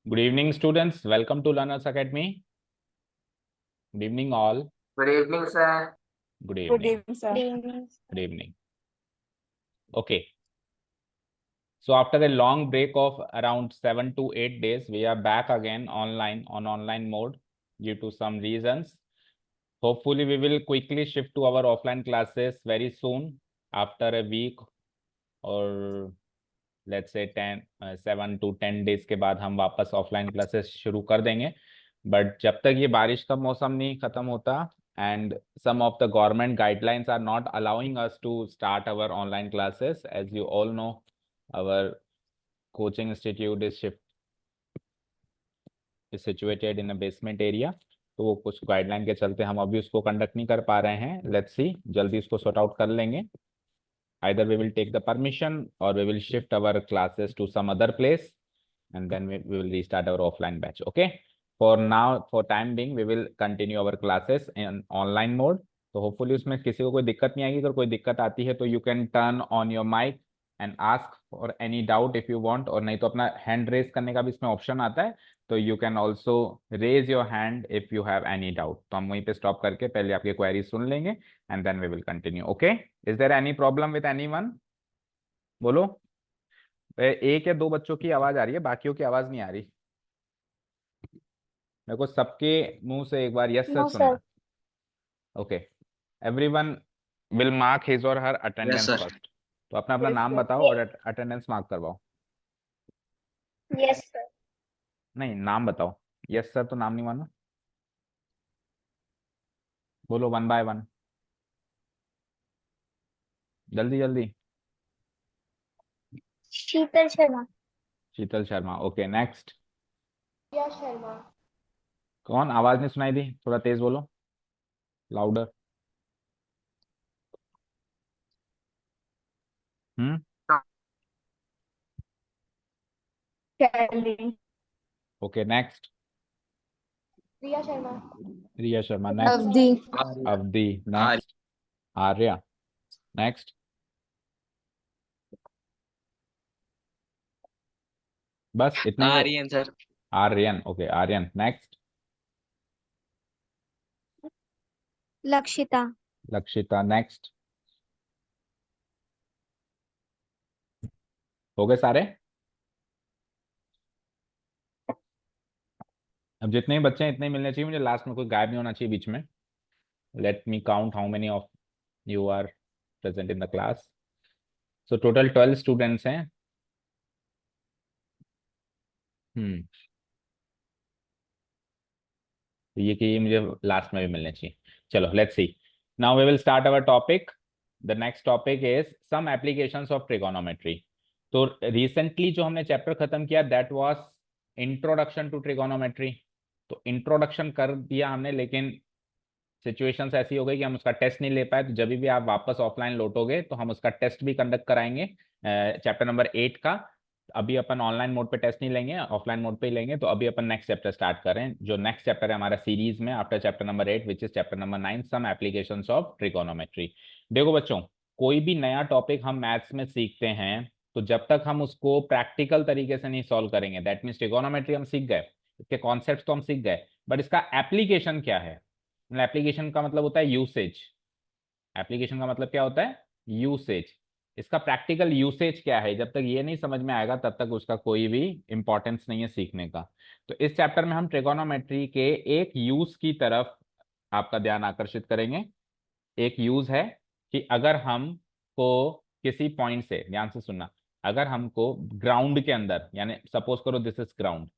Good evening, students. Welcome to Learners Academy. Good evening, all. Good evening, sir. Good Good evening. evening, sir. Good evening. Okay. So after a long break of around 7 to 8 days, we are back again online mode due to some reasons. Hopefully, we will quickly shift to our offline classes very soon after a week or let's say 7 to 10 days के बाद हम वापस offline classes शुरू कर देंगे. But जब तक ये बारिश का मौसम नहीं खत्म होता and some of the government guidelines are not allowing us to start our online classes, as you all know, our coaching institute is situated in a basement area. तो वो कुछ गाइडलाइन के चलते हम अभी उसको कंडक्ट नहीं कर पा रहे हैं. लेट्स सी, जल्दी इसको सॉर्ट आउट कर लेंगे. Either we will take the permission or we will shift our classes to some other place and then we will restart our offline batch. Okay, for now, for time being, we will continue our classes in online mode. तो hopefully उसमें किसी को कोई दिक्कत नहीं आएगी. अगर कोई दिक्कत आती है तो you can turn on your mic and ask for any doubt if you want, और नहीं तो अपना hand raise करने का भी इसमें ऑप्शन आता है, तो you can also raise your hand if you have any doubt. तो हम वहीं पे स्टॉप करके पहले आपकी क्वेरी सुन लेंगे and then we will continue. Okay, is there any problem with anyone? बोलो. एक या दो बच्चों की आवाज आ रही है, बाकियों की आवाज नहीं आ रही. मेरे को सबके मुंह से एक बार यस सर सुनना. Okay, everyone will mark his और हर अटेंडेंस फर्स्ट. तो अपना अपना नाम बताओ और अटेंडेंस मार्क करवाओ. Yes sir. नहीं, नाम बताओ. यस सर तो नाम नहीं मानो. बोलो वन बाय वन, जल्दी जल्दी. शीतल शर्मा. शीतल शर्मा. Okay, next. प्रिया शर्मा. कौन? आवाज नहीं सुनाई दी, थोड़ा तेज बोलो, louder. Shaili. Okay, next. Priya Sharma. Riya Sharma. Next. Avadhi. Avadhi. Next. Arya. Next. बस इतना ही. Aryan sir. Aryan. Okay, Aryan. Next. Lakshita. Lakshita. Next. हो गए सारे? अब जितने ही बच्चे हैं इतने ही मिलने चाहिए मुझे. लास्ट में कोई गायब नहीं होना चाहिए बीच में. Let me count how many of you are present in the class. So total 12 students हैं. तो ये कि मुझे लास्ट में भी मिलने चाहिए. चलो, let's see. Now we will start our topic. The next topic is some applications of trigonometry. तो रिसेंटली जो हमने चैप्टर खत्म किया that was introduction to trigonometry. तो इंट्रोडक्शन कर दिया हमने, लेकिन सिचुएशंस ऐसी हो गई कि हम उसका टेस्ट नहीं ले पाए. तो जब भी आप वापस ऑफलाइन लौटोगे तो हम उसका टेस्ट भी कंडक्ट कराएंगे चैप्टर नंबर 8 का. अभी अपन ऑनलाइन मोड पे टेस्ट नहीं लेंगे, ऑफलाइन मोड पे ही लेंगे. तो अभी अपन नेक्स्ट चैप्टर स्टार्ट करें. जो नेक्स्ट चैप्टर है हमारा सीरीज में after chapter number 8 which is chapter number 9, some applications of trigonometry. देखो बच्चों, कोई भी नया टॉपिक हम मैथ्स में सीखते हैं तो जब तक हम उसको प्रैक्टिकल तरीके से नहीं सॉल्व करेंगे, दैट मीन्स ट्रिगोनोमेट्री हम सीख गए, इसके कॉन्सेप्ट तो हम सीख गए, बट इसका एप्लीकेशन क्या है. एप्लीकेशन का मतलब होता है यूसेज. एप्लीकेशन का मतलब क्या होता है? यूसेज. इसका प्रैक्टिकल यूसेज क्या है, जब तक ये नहीं समझ में आएगा तब तक उसका कोई भी इंपॉर्टेंस नहीं है सीखने का. तो इस चैप्टर में हम ट्रिगोनोमेट्री के एक यूज की तरफ आपका ध्यान आकर्षित करेंगे. एक यूज है कि अगर हमको किसी पॉइंट से, ध्यान से सुनना, अगर हमको ग्राउंड के अंदर, यानी सपोज करो दिस इज ग्राउंड,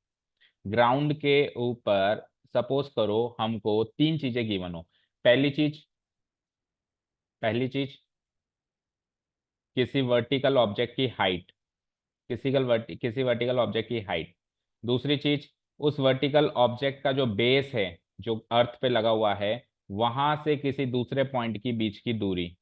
ग्राउंड के ऊपर सपोज करो हमको तीन चीजें गिवन हो. पहली चीज किसी वर्टिकल ऑब्जेक्ट की हाइट, किसी वर्टिकल ऑब्जेक्ट की हाइट. दूसरी चीज उस वर्टिकल ऑब्जेक्ट का जो बेस है, जो अर्थ पे लगा हुआ है, वहां से किसी दूसरे पॉइंट की बीच की दूरी.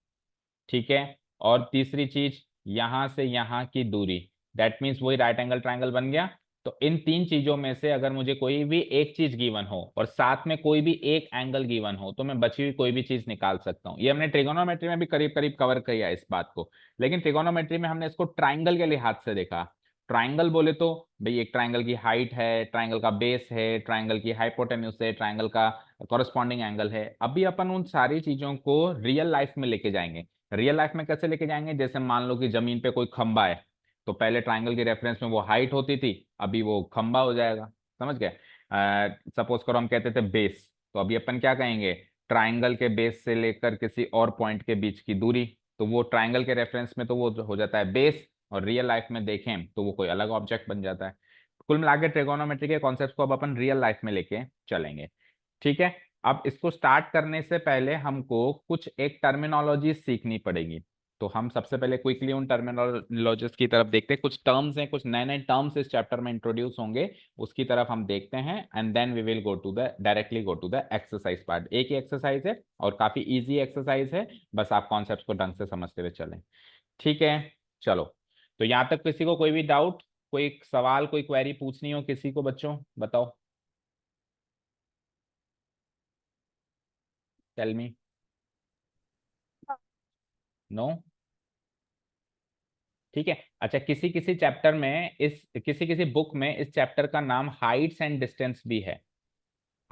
ठीक है. और तीसरी चीज यहां से यहां की दूरी. दैट मीन्स वही राइट एंगल ट्राइंगल बन गया. तो इन तीन चीजों में से अगर मुझे कोई भी एक चीज गिवन हो और साथ में कोई भी एक एंगल गिवन हो तो मैं बची हुई कोई भी चीज निकाल सकता हूं. ये हमने ट्रिगोनोमेट्री में भी करीब करीब कवर किया इस बात को, लेकिन ट्रिगोनोमेट्री में हमने इसको ट्राइंगल के लिहाज से देखा. ट्राइंगल बोले तो भाई एक ट्राइंगल की हाइट है, ट्राइंगल का बेस है, ट्राइंगल की हाइपोटेन्यूज है, ट्राइंगल का कॉरेस्पॉन्डिंग एंगल है। अभी अपन उन सारी चीजों को रियल लाइफ में लेके जाएंगे। रियल लाइफ में कैसे लेके जाएंगे? जैसे मान लो कि जमीन पे कोई खंबा है, तो पहले ट्राइंगल के रेफरेंस में वो हाइट होती थी, अभी वो खंबा हो जाएगा। समझ गए? सपोज करो हम कहते थे बेस, तो अभी अपन क्या कहेंगे? ट्राइंगल के बेस से लेकर किसी और पॉइंट के बीच की दूरी, तो वो ट्राइंगल के रेफरेंस में तो वो हो जाता है बेस, और रियल लाइफ में देखें तो वो कोई अलग ऑब्जेक्ट बन जाता है। कुल मिला के ट्रिगोनोमेट्री के कॉन्सेप्ट को अब अपन रियल लाइफ में लेके चलेंगे। ठीक है। अब इसको स्टार्ट करने से पहले हमको कुछ एक टर्मिनोलॉजी सीखनी पड़ेगी। तो हम सबसे पहले क्विकली उन टर्मिनोलॉजीज की तरफ देखते हैं। कुछ टर्म्स हैं, कुछ नए नए टर्म्स इस चैप्टर में इंट्रोड्यूस होंगे, उसकी तरफ हम देखते हैं, and then we will go to the directly go to the exercise part. एक ही एक्सरसाइज है और काफी इजी एक्सरसाइज है, बस आप कॉन्सेप्ट को ढंग से समझते हुए चलें। ठीक है, चलो। तो यहां तक किसी को कोई भी डाउट, कोई सवाल, कोई क्वेरी पूछनी हो किसी को? बच्चों बताओ, टेल मी। नो? ठीक है। अच्छा, किसी किसी चैप्टर में, इस किसी किसी बुक में इस चैप्टर का नाम हाइट्स एंड डिस्टेंस भी है।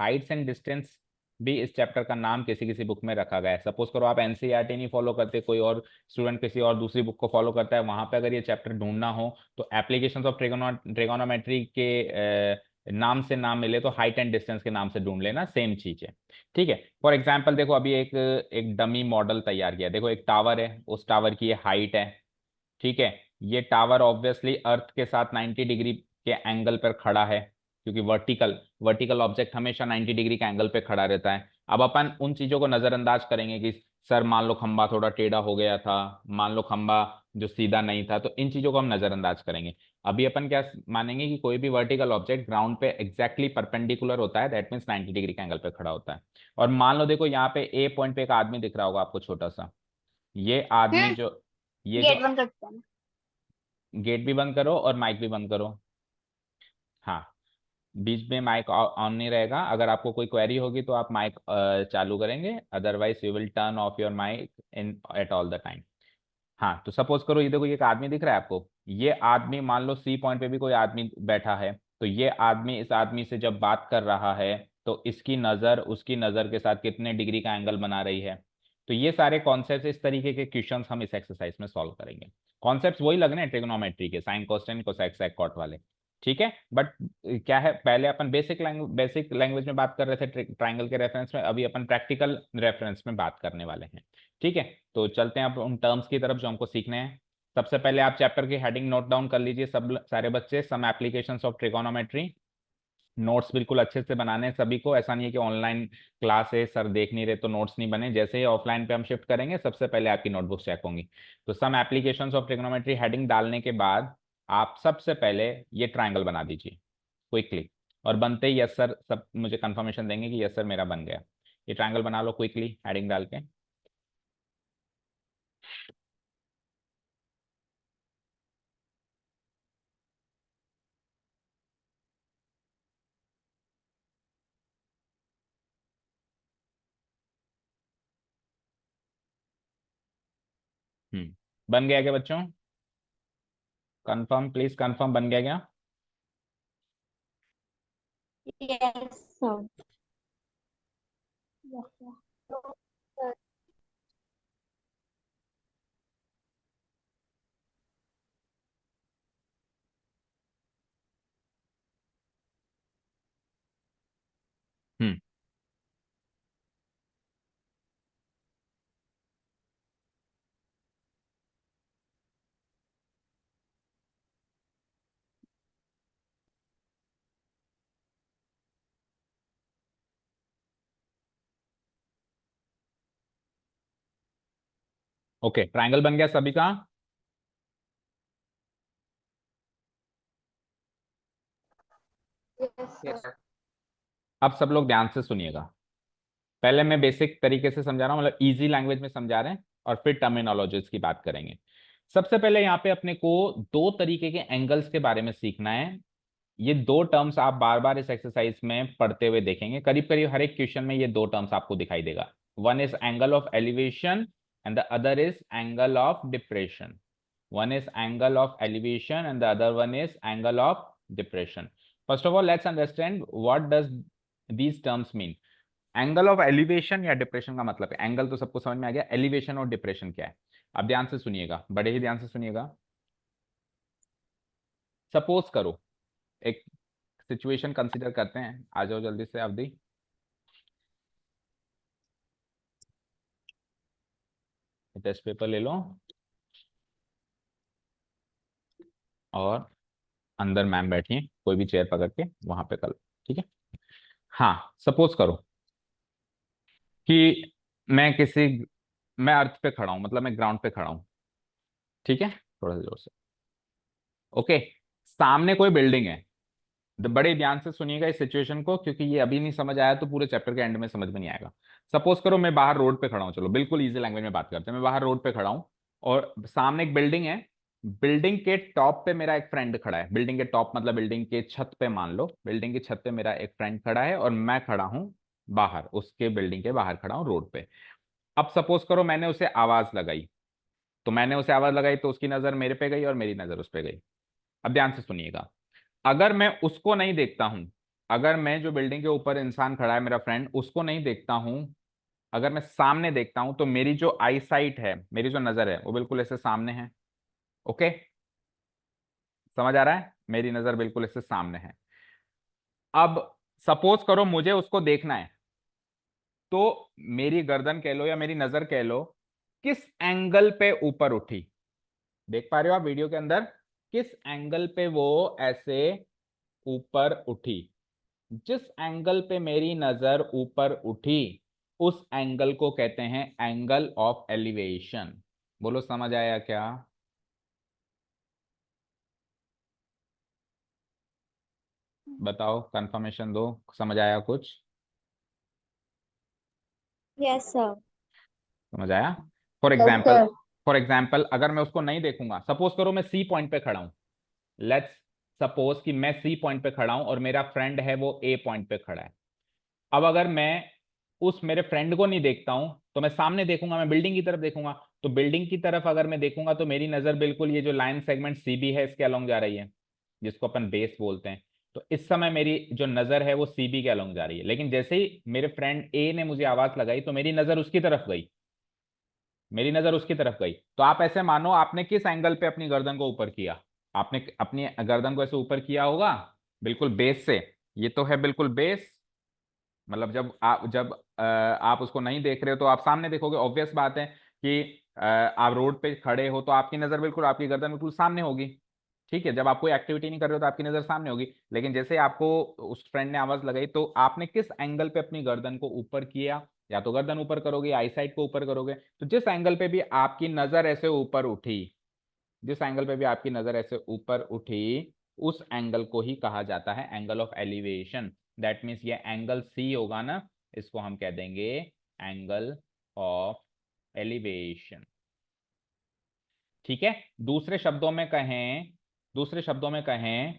हाइट्स एंड डिस्टेंस भी इस चैप्टर का नाम किसी किसी बुक में रखा गया है। सपोज करो आप एनसीईआरटी नहीं फॉलो करते, कोई और स्टूडेंट किसी और दूसरी बुक को फॉलो करता है, वहां पे अगर ये चैप्टर ढूंढना हो तो एप्लीकेशंस ऑफ ट्रिगोनोमेट्री के नाम से नाम मिले तो हाइट एंड डिस्टेंस के नाम से ढूंढ लेना, सेम चीज है। ठीक है। फॉर एग्जाम्पल देखो, अभी एक एक डमी मॉडल तैयार किया। देखो एक टावर है, उस टावर की ये हाइट है। ठीक है। ये टावर ऑब्वियसली अर्थ के साथ 90 डिग्री के एंगल पर खड़ा है, क्योंकि वर्टिकल वर्टिकल ऑब्जेक्ट हमेशा 90 डिग्री के एंगल पे खड़ा रहता है। अब अपन उन चीजों को नजरअंदाज करेंगे कि सर मान लो खंबा थोड़ा टेढ़ा हो गया था, मान लो खंबा जो सीधा नहीं था, तो इन चीजों को हम नजरअंदाज करेंगे। अभी अपन क्या मानेंगे कि कोई भी वर्टिकल ऑब्जेक्ट ग्राउंड पे एग्जैक्टली परपेंडिकुलर होता है, दैट मीन्स 90 डिग्री के एंगल पे खड़ा होता है। और मान लो देखो यहाँ पे ए पॉइंट पे एक आदमी दिख रहा होगा आपको, छोटा सा। ये आदमी हम्म। जो, ये जो, गेट बंद करते हैं। गेट भी बंद करो और माइक भी बंद करो। हाँ, बीच में माइक ऑन नहीं रहेगा। अगर आपको कोई क्वेरी होगी तो आप माइक चालू करेंगे, otherwise you will turn off your mic in at all the time. हाँ, तो सपोज करो ये देखो, ये एक आदमी दिख रहा है आपको। ये आदमी, मान लो सी पॉइंट पे भी कोई आदमी बैठा है, तो ये आदमी इस आदमी से जब बात कर रहा है तो इसकी नज़र उसकी नज़र के साथ कितने डिग्री का एंगल बना रही है। तो ये सारे कॉन्सेप्ट, इस तरीके के क्वेश्चंस हम इस एक्सरसाइज में सॉल्व करेंगे। कॉन्सेप्ट्स वही लगने हैं ट्रिग्नोमेट्री के, साइन कोसेन कोसेक सेक कॉट वाले। ठीक है। बट क्या है, पहले अपन बेसिक लैंग्वेज में बात कर रहे थे ट्राइंगल के रेफरेंस में, अभी अपन प्रैक्टिकल रेफरेंस में बात करने वाले हैं। ठीक है। तो चलते हैं अब उन टर्म्स की तरफ जो हमको सीखने हैं। सबसे पहले आप चैप्टर की हेडिंग नोट डाउन कर लीजिए सब सारे बच्चे, some applications of trigonometry. Notes बिल्कुल अच्छे से बनाने हैं सभी को, ऐसा नहीं है कि ऑनलाइन क्लास है सर देख नहीं रहे तो नोट्स नहीं बने। जैसे ही ऑफलाइन पे हम शिफ्ट करेंगे, सबसे पहले आपकी नोटबुक चेक होंगी। तो some applications of trigonometry heading डालने के बाद आप सबसे पहले ये ट्राइंगल बना दीजिए क्विकली, और बनते ही यस सर सब मुझे कंफर्मेशन देंगे कि यस सर मेरा बन गया। ये ट्राइंगल बना लो क्विकली हेडिंग डाल के। बन गया क्या बच्चों? कंफर्म, प्लीज कंफर्म, बन गया क्या? Yes sir. Yes sir. Hmm. Okay, triangle बन गया सभी का? Yes sir. अब सब लोग ध्यान से सुनिएगा। पहले मैं बेसिक तरीके से समझा रहा हूँ, मतलब इजी लैंग्वेज में समझा रहे हैं, और फिर टर्मिनोलॉजीज की बात करेंगे। सबसे पहले यहाँ पे अपने को दो तरीके के एंगल्स के बारे में सीखना है। ये दो टर्म्स आप बार बार इस एक्सरसाइज में पढ़ते हुए देखेंगे, करीब करीब हर एक क्वेश्चन में ये दो टर्म्स आपको दिखाई देगा। One is angle of elevation and the other is angle of depression. One is angle of elevation and the other one is angle of depression. First of all, let's understand what does these terms mean. Angle of elevation या depression का मतलब है, angle तो सबको समझ में आ गया, एलिवेशन और डिप्रेशन क्या है? अब ध्यान से सुनिएगा, बड़े ही ध्यान से सुनिएगा। सपोज करो, एक सिचुएशन कंसीडर करते हैं, आ जाओ जल्दी से अवधि। टेस्ट पेपर ले लो और अंदर मैम बैठी है, कोई भी चेयर पकड़ के वहां पे कर लो, ठीक है। हाँ, सपोज करो कि मैं अर्थ पे खड़ा हूं, मतलब मैं ग्राउंड पे खड़ा हूं, ठीक है, थोड़ा सा जोर से। ओके, सामने कोई बिल्डिंग है। बड़े ध्यान से सुनिएगा इस सिचुएशन को, क्योंकि ये अभी नहीं समझ आया तो पूरे चैप्टर के एंड में समझ में नहीं आएगा। सपोज करो मैं बाहर रोड पे खड़ा हूँ, चलो बिल्कुल इजी लैंग्वेज में बात करते हैं, मैं बाहर रोड पे खड़ा हूँ और सामने एक बिल्डिंग है। बिल्डिंग के टॉप पे मेरा एक फ्रेंड खड़ा है, बिल्डिंग के टॉप मतलब बिल्डिंग के छत पे, मान लो बिल्डिंग की छत पे मेरा एक फ्रेंड खड़ा है और मैं खड़ा हूँ बाहर, उसके बिल्डिंग के बाहर खड़ा हूँ रोड पे। अब सपोज करो मैंने उसे आवाज लगाई, तो मैंने उसे आवाज लगाई तो उसकी नजर मेरे पे गई और मेरी नजर उस पे गई। अब ध्यान से सुनिएगा, अगर मैं उसको नहीं देखता हूं, अगर मैं जो बिल्डिंग के ऊपर इंसान खड़ा है मेरा फ्रेंड, उसको नहीं देखता हूं, अगर मैं सामने देखता हूं तो मेरी जो आई साइट है, मेरी जो नजर है वो बिल्कुल ऐसे सामने है। ओके, समझ आ रहा है, मेरी नजर बिल्कुल ऐसे सामने है। अब सपोज करो मुझे उसको देखना है, तो मेरी गर्दन कह लो या मेरी नजर कह लो किस एंगल पे ऊपर उठी, देख पा रहे हो आप वीडियो के अंदर, किस एंगल पे वो ऐसे ऊपर उठी। जिस एंगल पे मेरी नजर ऊपर उठी उस एंगल को कहते हैं एंगल ऑफ एलिवेशन। बोलो समझ आया क्या? बताओ, कंफर्मेशन दो, समझ आया कुछ? Yes, sir. समझ आया? For Yes, example, sir. For example अगर मैं उसको नहीं देखूंगा, सपोज करो मैं सी पॉइंट पे खड़ा हूं, लेट्स सपोज कि मैं सी पॉइंट पे खड़ा हूं और मेरा फ्रेंड है वो ए पॉइंट पे खड़ा है। अब अगर मैं उस मेरे फ्रेंड को नहीं देखता हूं तो मैं सामने देखूंगा, मैं बिल्डिंग की तरफ देखूंगा, तो बिल्डिंग की तरफ अगर मैं देखूंगा तो मेरी नजर बिल्कुल ये जो लाइन सेगमेंट सीबी है इसके अलोंग जा रही है, जिसको अपन बेस बोलते हैं। तो इस समय मेरी जो नजर है वो सीबी के अलोंग जा रही है, लेकिन जैसे ही मेरे फ्रेंड ए ने मुझे आवाज लगाई तो मेरी नजर उसकी तरफ गई, मेरी नजर उसकी तरफ गई। तो आप ऐसे मानो आपने किस एंगल पे अपनी गर्दन को ऊपर किया, आपने अपनी गर्दन को ऐसे ऊपर किया होगा बिल्कुल बेस से, ये तो है बिल्कुल बेस, मतलब जब आप उसको नहीं देख रहे हो तो आप सामने देखोगे, ऑब्वियस बात है कि आप रोड पे खड़े हो तो आपकी नजर बिल्कुल, आपकी गर्दन बिल्कुल सामने होगी। ठीक है, जब आप कोई एक्टिविटी नहीं कर रहे हो तो आपकी नजर सामने होगी, लेकिन जैसे आपको उस फ्रेंड ने आवाज लगाई तो आपने किस एंगल पे अपनी गर्दन को ऊपर किया, या तो गर्दन ऊपर करोगे या आई साइड को ऊपर करोगे, तो जिस एंगल पे भी आपकी नजर ऐसे ऊपर उठी, जिस एंगल पे भी आपकी नजर ऐसे ऊपर उठी उस एंगल को ही कहा जाता है angle of elevation. That means ये एंगल सी होगा ना, इसको हम कह देंगे एंगल ऑफ एलिवेशन। ठीक है, दूसरे शब्दों में कहें, दूसरे शब्दों में कहें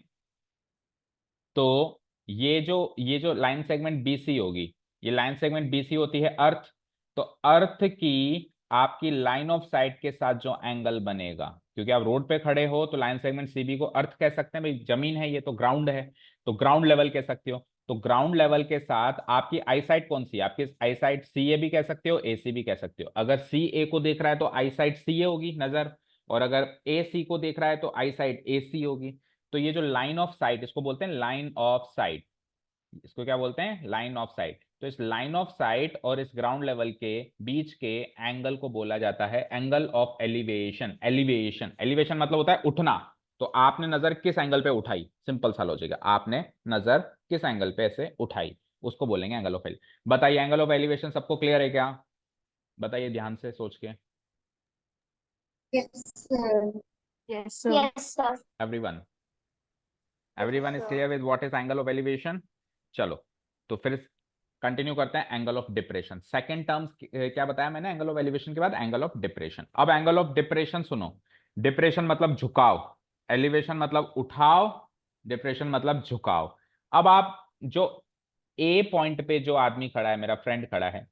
तो ये जो लाइन सेगमेंट बीसी होगी, ये लाइन सेगमेंट बीसी होती है अर्थ। तो अर्थ की आपकी लाइन ऑफ साइट के साथ जो एंगल बनेगा, क्योंकि आप रोड पे खड़े हो तो लाइन सेगमेंट सीबी को अर्थ कह सकते हैं, भाई जमीन है ये तो ग्राउंड है, तो ग्राउंड लेवल कह सकते हो। तो ग्राउंड लेवल के साथ आपकी आई साइट कौन सी है, आपकी आई साइट सी ए भी कह सकते हो, ए सी भी कह सकते हो। अगर सी ए को देख रहा है तो आई साइट सी ए होगी नजर, और अगर ए सी को देख रहा है तो आई साइट ए सी होगी। तो ये जो लाइन ऑफ साइट, इसको बोलते हैं लाइन ऑफ साइट, इसको क्या बोलते हैं, लाइन ऑफ साइट। तो इस लाइन ऑफ साइट और इस ग्राउंड लेवल के बीच के एंगल को बोला जाता है angle of elevation. Elevation, elevation मतलब होता है उठना। तो आपने नजर किस एंगल पे उठाई, सिंपल सा लॉजिक है, आपने नजर किस एंगल पे ऐसे उठाई उसको बोलेंगे एंगल ऑफ एलिवेशन। बताइए एंगल ऑफ एलिवेशन सबको क्लियर है क्या? बताइए ध्यान से सोच के। Yes, sir. Yes, sir. Yes, sir. Everyone, everyone is clear with what is angle of elevation? चलो, तो फिर कंटिन्यू करते हैं angle of depression. Second terms क्या बताया मैंने एंगल ऑफ एलिवेशन के बाद, एंगल ऑफ डिप्रेशन। अब एंगल ऑफ डिप्रेशन सुनो, डिप्रेशन मतलब झुकाव, एलिवेशन मतलब उठाव, डिप्रेशन मतलब झुकाव। अब आप जो ए पॉइंट पे जो आदमी खड़ा है, मेरा फ्रेंड खड़ा है,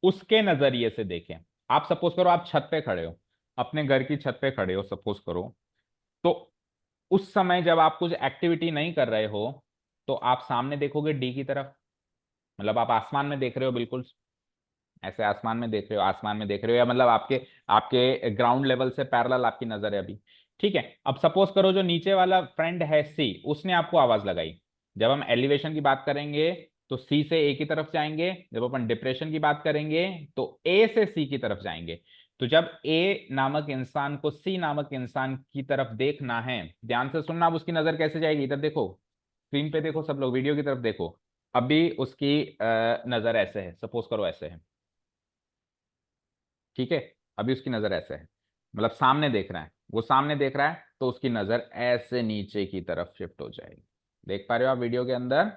उसके नजरिए से देखें। आप सपोज करो आप छत पे खड़े हो, अपने घर की छत पे खड़े हो सपोज करो, तो उस समय जब आप कुछ एक्टिविटी नहीं कर रहे हो तो आप सामने देखोगे डी की तरफ, मतलब आप आसमान में देख रहे हो, बिल्कुल ऐसे आसमान में देख रहे हो, आसमान में देख रहे हो, या मतलब आपके आपके ग्राउंड लेवल से पैरेलल आपकी नजर है अभी। ठीक है, अब सपोज करो जो नीचे वाला फ्रेंड है सी, उसने आपको आवाज लगाई। जब हम एलिवेशन की बात करेंगे तो सी से ए की तरफ जाएंगे, जब अपन डिप्रेशन की बात करेंगे तो ए से सी की तरफ जाएंगे। तो जब ए नामक इंसान को सी नामक इंसान की तरफ देखना है, ध्यान से सुनना, अब उसकी नजर कैसे जाएगी, इधर देखो, स्क्रीन पे देखो, सब लोग वीडियो की तरफ देखो। अभी उसकी नजर ऐसे है, सपोज करो ऐसे है, ठीक है। अभी उसकी नजर ऐसे है, मतलब सामने देख रहा है, वो सामने देख रहा है, तो उसकी नजर ऐसे नीचे की तरफ शिफ्ट हो जाएगी। देख पा रहे हो आप वीडियो के अंदर,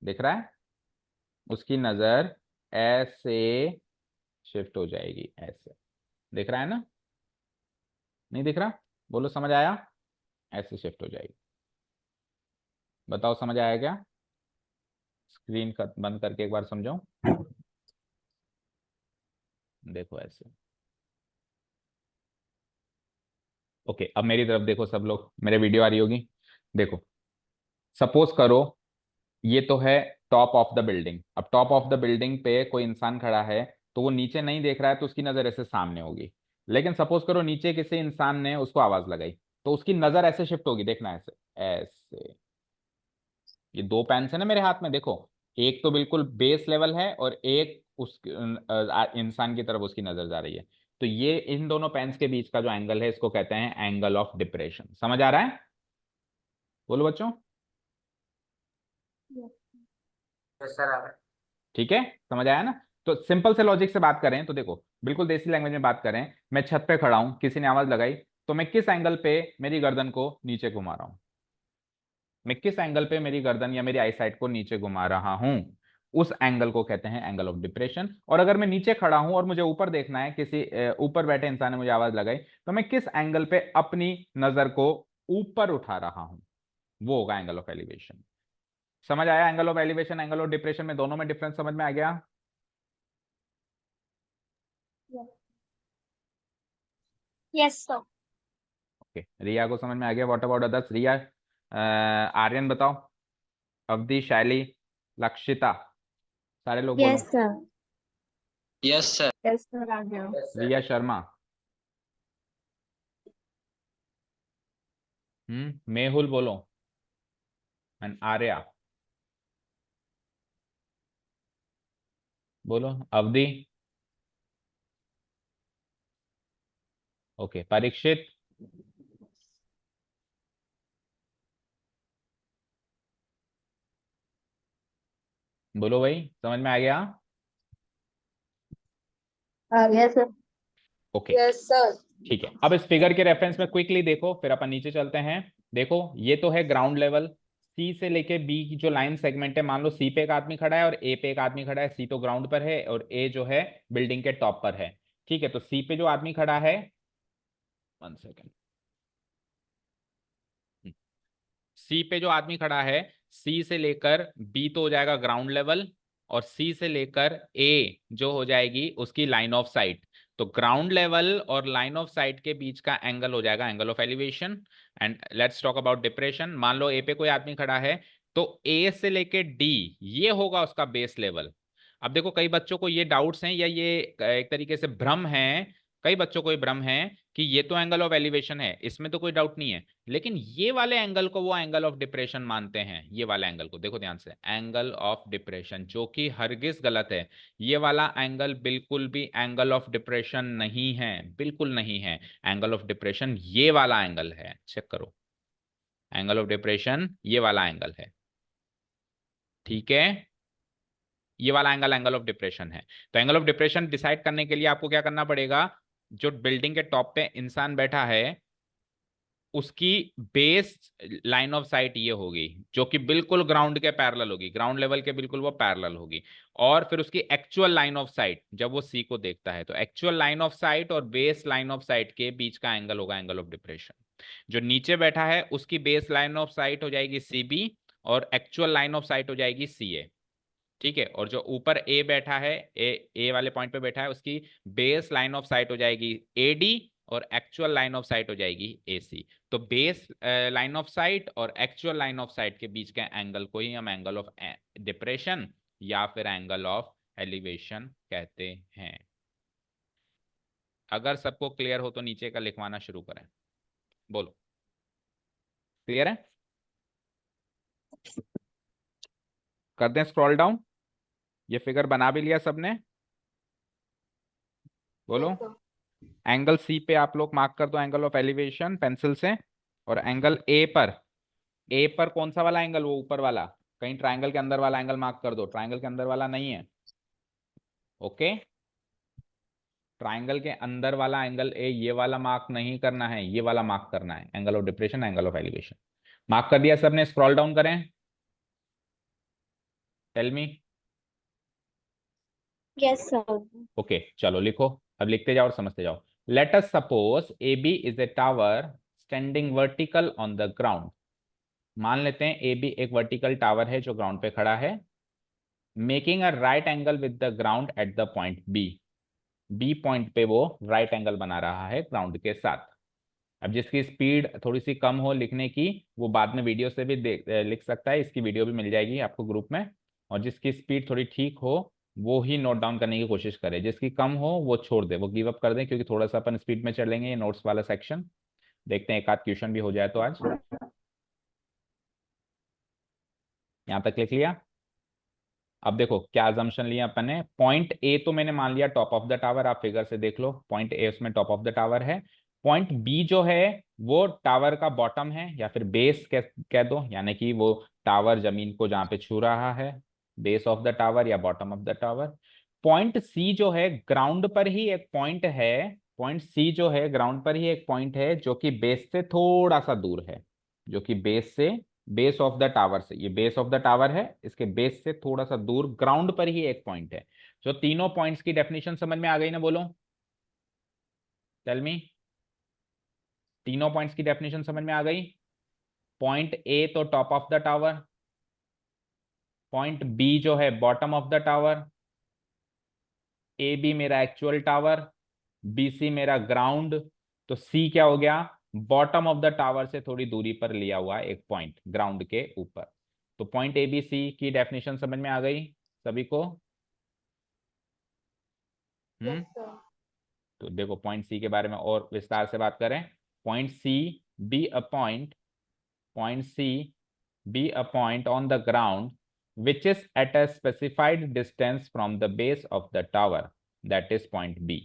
दिख रहा है, उसकी नजर ऐसे शिफ्ट हो जाएगी, ऐसे, दिख रहा है ना, नहीं दिख रहा, बोलो समझ आया, ऐसे शिफ्ट हो जाएगी। बताओ समझ आया क्या, स्क्रीन बंद करके एक बार समझाओ, देखो ऐसे। ओके, अब मेरी तरफ देखो सब लोग, मेरे वीडियो आ रही होगी, देखो। सपोज करो ये तो है टॉप ऑफ द बिल्डिंग, अब टॉप ऑफ द बिल्डिंग पे कोई इंसान खड़ा है, तो वो नीचे नहीं देख रहा है, तो उसकी नजर ऐसे सामने होगी। लेकिन सपोज करो नीचे किसी इंसान ने उसको आवाज लगाई, तो उसकी नजर ऐसे शिफ्ट होगी, देखना ऐसे, ऐसे। ये दो पेन्स है ना मेरे हाथ में, देखो, एक तो बिल्कुल बेस लेवल है और एक उस इंसान की तरफ उसकी नजर जा रही है। तो ये इन दोनों पेन्स के बीच का जो एंगल है, इसको कहते हैं एंगल ऑफ डिप्रेशन। समझ आ रहा है, बोलो बच्चों। यस सर आ रहा है। ठीक है, समझ आया ना। तो सिंपल से लॉजिक से बात करें तो देखो, बिल्कुल देसी लैंग्वेज में बात करें, मैं छत पे खड़ा हूं, किसी ने आवाज लगाई, तो मैं किस एंगल पे मेरी गर्दन को नीचे घुमा रहा हूं, मैं किस एंगल पे मेरी गर्दन या मेरी आई साइड को नीचे घुमा रहा हूं, उस एंगल को कहते हैं एंगल ऑफ डिप्रेशन। और अगर मैं नीचे खड़ा हूं और मुझे ऊपर देखना है, किसी ऊपर बैठे इंसान ने मुझे आवाज लगाई, तो मैं किस एंगल पे अपनी नजर को ऊपर उठा रहा हूं, वो होगा एंगल ऑफ एलिवेशन। समझ आया, angle of elevation angle of depression में दोनों में डिफरेंस समझ में आ गया। Yes, sir. ओके, रिया को समझ में आ गया, व्हाट अबाउट अदर्स, रिया, आर्यन बताओ, अवधि, शैली, लक्षिता, सारे लोग बोलो। Yes, sir. Yes sir. Yes, sir. आ गया। रिया शर्मा, मेहुल बोलो, एंड आर्या बोलो, अवधि, ओके, परीक्षित, बोलो भाई, समझ में आ गया। आ गया सर। Okay, yes sir. ठीक है, अब इस फिगर के रेफरेंस में क्विकली देखो, फिर अपन नीचे चलते हैं। देखो ये तो है ग्राउंड लेवल, सी से लेके बी की जो लाइन सेगमेंट है, मान लो सी पे एक आदमी खड़ा है और ए पे एक आदमी खड़ा है, सी तो ग्राउंड पर है और ए जो है बिल्डिंग के टॉप पर है। ठीक है, तो सी पे जो आदमी खड़ा है, 1 सेकेंड, सी पे जो आदमी खड़ा है, सी से लेकर बी तो हो जाएगा ग्राउंड लेवल, और सी से लेकर ए जो हो जाएगी उसकी लाइन ऑफ साइट। तो ग्राउंड लेवल और लाइन ऑफ साइट के बीच का एंगल हो जाएगा angle of elevation. And let's talk about depression. मान लो ए पे कोई आदमी खड़ा है, तो ए से लेके डी ये होगा उसका बेस लेवल। अब देखो कई बच्चों को ये डाउट्स हैं, या ये एक तरीके से भ्रम है, कई बच्चों को ये भ्रम है कि ये तो एंगल ऑफ एलिवेशन है, इसमें तो कोई डाउट नहीं है, लेकिन ये वाले एंगल को वो एंगल ऑफ डिप्रेशन मानते हैं। ये वाला एंगल को देखो ध्यान से, एंगल ऑफ डिप्रेशन, जो कि हरगिज गलत है। ये वाला एंगल बिल्कुल भी एंगल ऑफ डिप्रेशन नहीं है, बिल्कुल नहीं है। एंगल ऑफ डिप्रेशन ये वाला एंगल है, चेक करो, एंगल ऑफ डिप्रेशन ये वाला एंगल है। ठीक है, ये वाला एंगल एंगल ऑफ डिप्रेशन है। तो एंगल ऑफ डिप्रेशन डिसाइड करने के लिए आपको क्या करना पड़ेगा, जो बिल्डिंग के टॉप पे इंसान बैठा है उसकी बेस लाइन ऑफ साइट ये होगी, जो कि बिल्कुल ग्राउंड के पैरेलल होगी, ग्राउंड लेवल के बिल्कुल वो पैरेलल होगी। और फिर उसकी एक्चुअल लाइन ऑफ साइट जब वो सी को देखता है, तो एक्चुअल लाइन ऑफ साइट और बेस लाइन ऑफ साइट के बीच का एंगल होगा एंगल ऑफ डिप्रेशन। जो नीचे बैठा है उसकी बेस लाइन ऑफ साइट हो जाएगी सी बी, और एक्चुअल लाइन ऑफ साइट हो जाएगी सी ए। ठीक है, और जो ऊपर ए बैठा है, ए वाले पॉइंट पे बैठा है, उसकी बेस लाइन ऑफ साइट हो जाएगी ए डी, और एक्चुअल लाइन ऑफ साइट हो जाएगी AC। तो बेस लाइन ऑफ साइट और एक्चुअल लाइन ऑफ साइट के बीच के एंगल को ही हम एंगल ऑफ डिप्रेशन या फिर एंगल ऑफ एलिवेशन कहते हैं। अगर सबको क्लियर हो तो नीचे का लिखवाना शुरू करें। बोलो, क्लियर है? कर दें स्क्रॉल डाउन? ये फिगर बना भी लिया सबने? बोलो। एंगल सी पे आप लोग मार्क कर दो एंगल ऑफ एलिवेशन पेंसिल से। और एंगल ए पर कौन सा वाला एंगल, वो ऊपर वाला, कहीं ट्रायंगल के अंदर वाला एंगल मार्क कर दो। ट्रायंगल के अंदर वाला नहीं है, ओके? ट्रायंगल के अंदर वाला एंगल ए, ये वाला मार्क नहीं करना है, ये वाला मार्क करना है, angle of depression, angle of elevation. Mark कर दिया सबने? स्क्रॉल डाउन करें, tell me. Yes, sir. Okay चलो लिखो, अब लिखते जाओ और समझते जाओ। Let us suppose A B is a tower standing vertical on the ground. मान लेते हैं ए बी एक वर्टिकल टावर है जो ग्राउंड पे खड़ा है, making a right angle with the ground at the point B. B point पे वो राइट एंगल बना रहा है ग्राउंड के साथ। अब जिसकी स्पीड थोड़ी सी कम हो लिखने की, वो बाद में वीडियो से भी लिख सकता है, इसकी वीडियो भी मिल जाएगी आपको ग्रुप में। और जिसकी स्पीड थोड़ी ठीक हो वो ही नोट डाउन करने की कोशिश करे, जिसकी कम हो वो छोड़ दे, वो गिव अप कर दे, क्योंकि थोड़ा सा अपन स्पीड में चलेंगे। ये नोट्स वाला सेक्शन देखते हैं, एक आध क्वेश्चन भी हो जाए तो आज। यहाँ तक लिख लिया? अब देखो क्या अजम्पशन लिया अपन ने। पॉइंट ए तो मैंने मान लिया टॉप ऑफ द टावर, आप फिगर से देख लो, पॉइंट ए उसमें टॉप ऑफ द टावर है। पॉइंट बी जो है वो टावर का बॉटम है या फिर बेस कह दो, यानी कि वो टावर जमीन को जहां पे छू रहा है, बेस ऑफ द टावर या bottom of the tower. Point C जो है ग्राउंड पर ही एक पॉइंट है, पॉइंट सी जो है ग्राउंड पर ही एक पॉइंट है जो कि बेस से थोड़ा सा दूर है, जो कि बेस से, बेस ऑफ द टावर से, ये बेस ऑफ द टावर है, इसके बेस से थोड़ा सा दूर ग्राउंड पर ही एक पॉइंट है। जो तीनों पॉइंट्स की डेफिनेशन समझ में आ गई ना? बोलो, टेल मी। तीनों पॉइंट्स की डेफिनेशन समझ में आ गई? पॉइंट ए तो top of the tower, point B जो है bottom of the tower, A B मेरा एक्चुअल टावर, बी सी मेरा ग्राउंड। तो सी क्या हो गया? बॉटम ऑफ द टावर से थोड़ी दूरी पर लिया हुआ एक पॉइंट ग्राउंड के ऊपर। तो पॉइंट ए बी सी की डेफिनेशन समझ में आ गई सभी को? Yes, हम्म। sir. तो देखो पॉइंट सी के बारे में और विस्तार से बात करें। Point C B a point, point C B a point on the ground which is at a specified distance from the base of the tower, that is point B।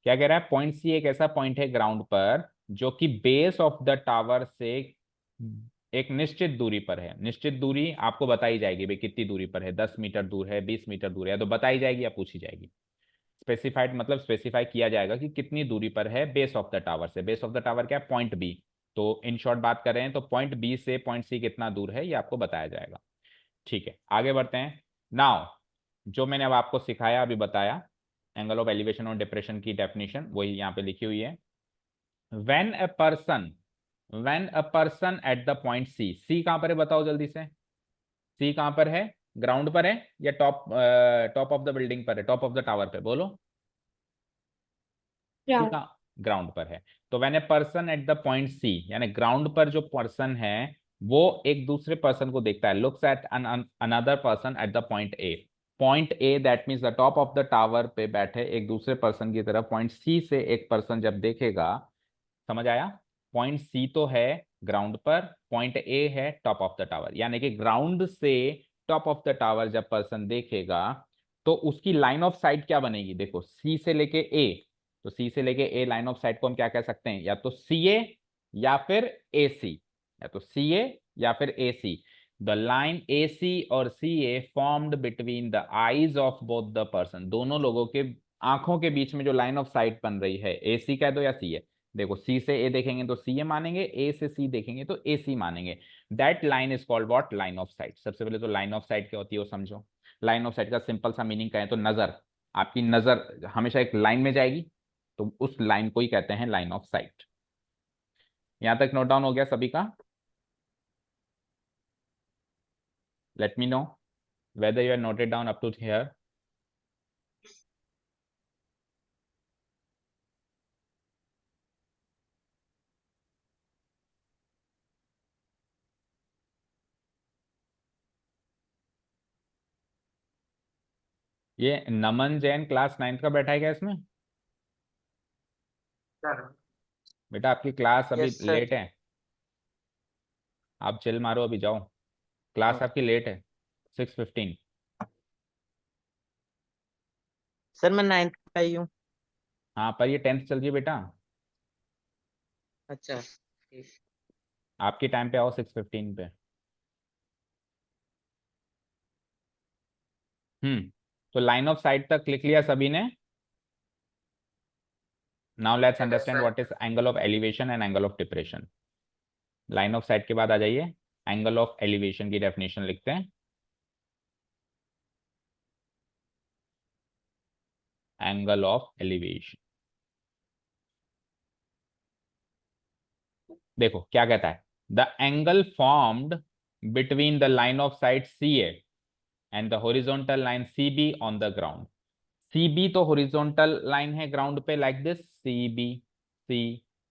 क्या कह रहा है? पॉइंट सी एक ऐसा पॉइंट है ground पर जो कि बेस ऑफ द टावर से एक निश्चित दूरी पर है। निश्चित दूरी आपको बताई जाएगी भाई कितनी दूरी पर है, 10 मीटर दूर है, 20 मीटर दूर है, तो बताई जाएगी या पूछी जाएगी? स्पेसिफाइड मतलब स्पेसिफाई किया जाएगा कि कितनी दूरी पर है बेस ऑफ द टावर से। बेस ऑफ द टावर क्या है? Point B. तो इन शॉर्ट बात कर रहे हैं तो पॉइंट बी से पॉइंट सी कितना दूर है ये आपको बताया जाएगा। ठीक है आगे बढ़ते हैं। नाउ जो मैंने अब आपको सिखाया अभी बताया, एंगल ऑफ एलिवेशन और डिप्रेशन की डेफिनेशन वही यहाँ पे लिखी हुई है। When a person, when a person at the point C, C कहां पर है बताओ जल्दी से? सी कहां पर है? ग्राउंड पर है या top, top of the building पर है, टॉप ऑफ द टावर पे? बोलो, सी Ground. कहां? ग्राउंड पर है। तो when a person at the point C, यानी ग्राउंड पर जो पर्सन है वो एक दूसरे पर्सन को देखता है, looks at another person at the point A. Point A that means the top of the tower पे बैठे एक दूसरे पर्सन की तरफ पॉइंट सी से एक पर्सन जब देखेगा, समझ आया? पॉइंट सी तो है ग्राउंड पर, पॉइंट ए है टॉप ऑफ द टावर, यानी कि ग्राउंड से टॉप ऑफ द टावर जब पर्सन देखेगा तो उसकी लाइन ऑफ साइट क्या बनेगी? देखो सी से लेके ए, तो सी से लेके ए लाइन ऑफ साइट को हम क्या कह सकते हैं? या तो सी ए या फिर ए सी, या तो सी ए या फिर ए सी। द लाइन ए सी और C A formed between the eyes of both the person, दोनों लोगों के आंखों के बीच में जो लाइन ऑफ साइट बन रही है, ए सी कह दो या सी ए। देखो सी से ए देखेंगे तो सी ए मानेंगे, ए से सी देखेंगे तो ए सी मानेंगे। That line is called what? Line of site. सबसे पहले तो लाइन ऑफ साइट क्या होती है वो समझो। लाइन ऑफ साइट का सिंपल सा मीनिंग कहें तो नजर, आपकी नजर हमेशा एक लाइन में जाएगी, तो उस लाइन को ही कहते हैं लाइन ऑफ साइट। यहां तक नोट डाउन हो गया सभी का? Let me know whether you are noted down up to here। ये नमन जैन क्लास 9th का बैठा है क्या इसमें? सर बेटा आपकी क्लास अभी यस सर। लेट है, आप चिल मारो अभी जाओ, क्लास आपकी लेट है 6:15। सर मैं 9th का ही हूँ। हाँ पर ये 10th चल रही है बेटा, अच्छा ठीक। आपके टाइम पे आओ 6:15 पे। तो लाइन ऑफ साइट तक लिख लिया सभी ने? Now let's understand what is angle of elevation and angle of depression. Line of sight के बाद आ जाइए, एंगल ऑफ एलिवेशन की डेफिनेशन लिखते हैं। एंगल ऑफ एलिवेशन, देखो क्या कहता है, the angle formed between the line of sight C A and the horizontal line C B on the ground. C B तो हॉरिजॉन्टल लाइन है ग्राउंड पे, लाइक दिस सी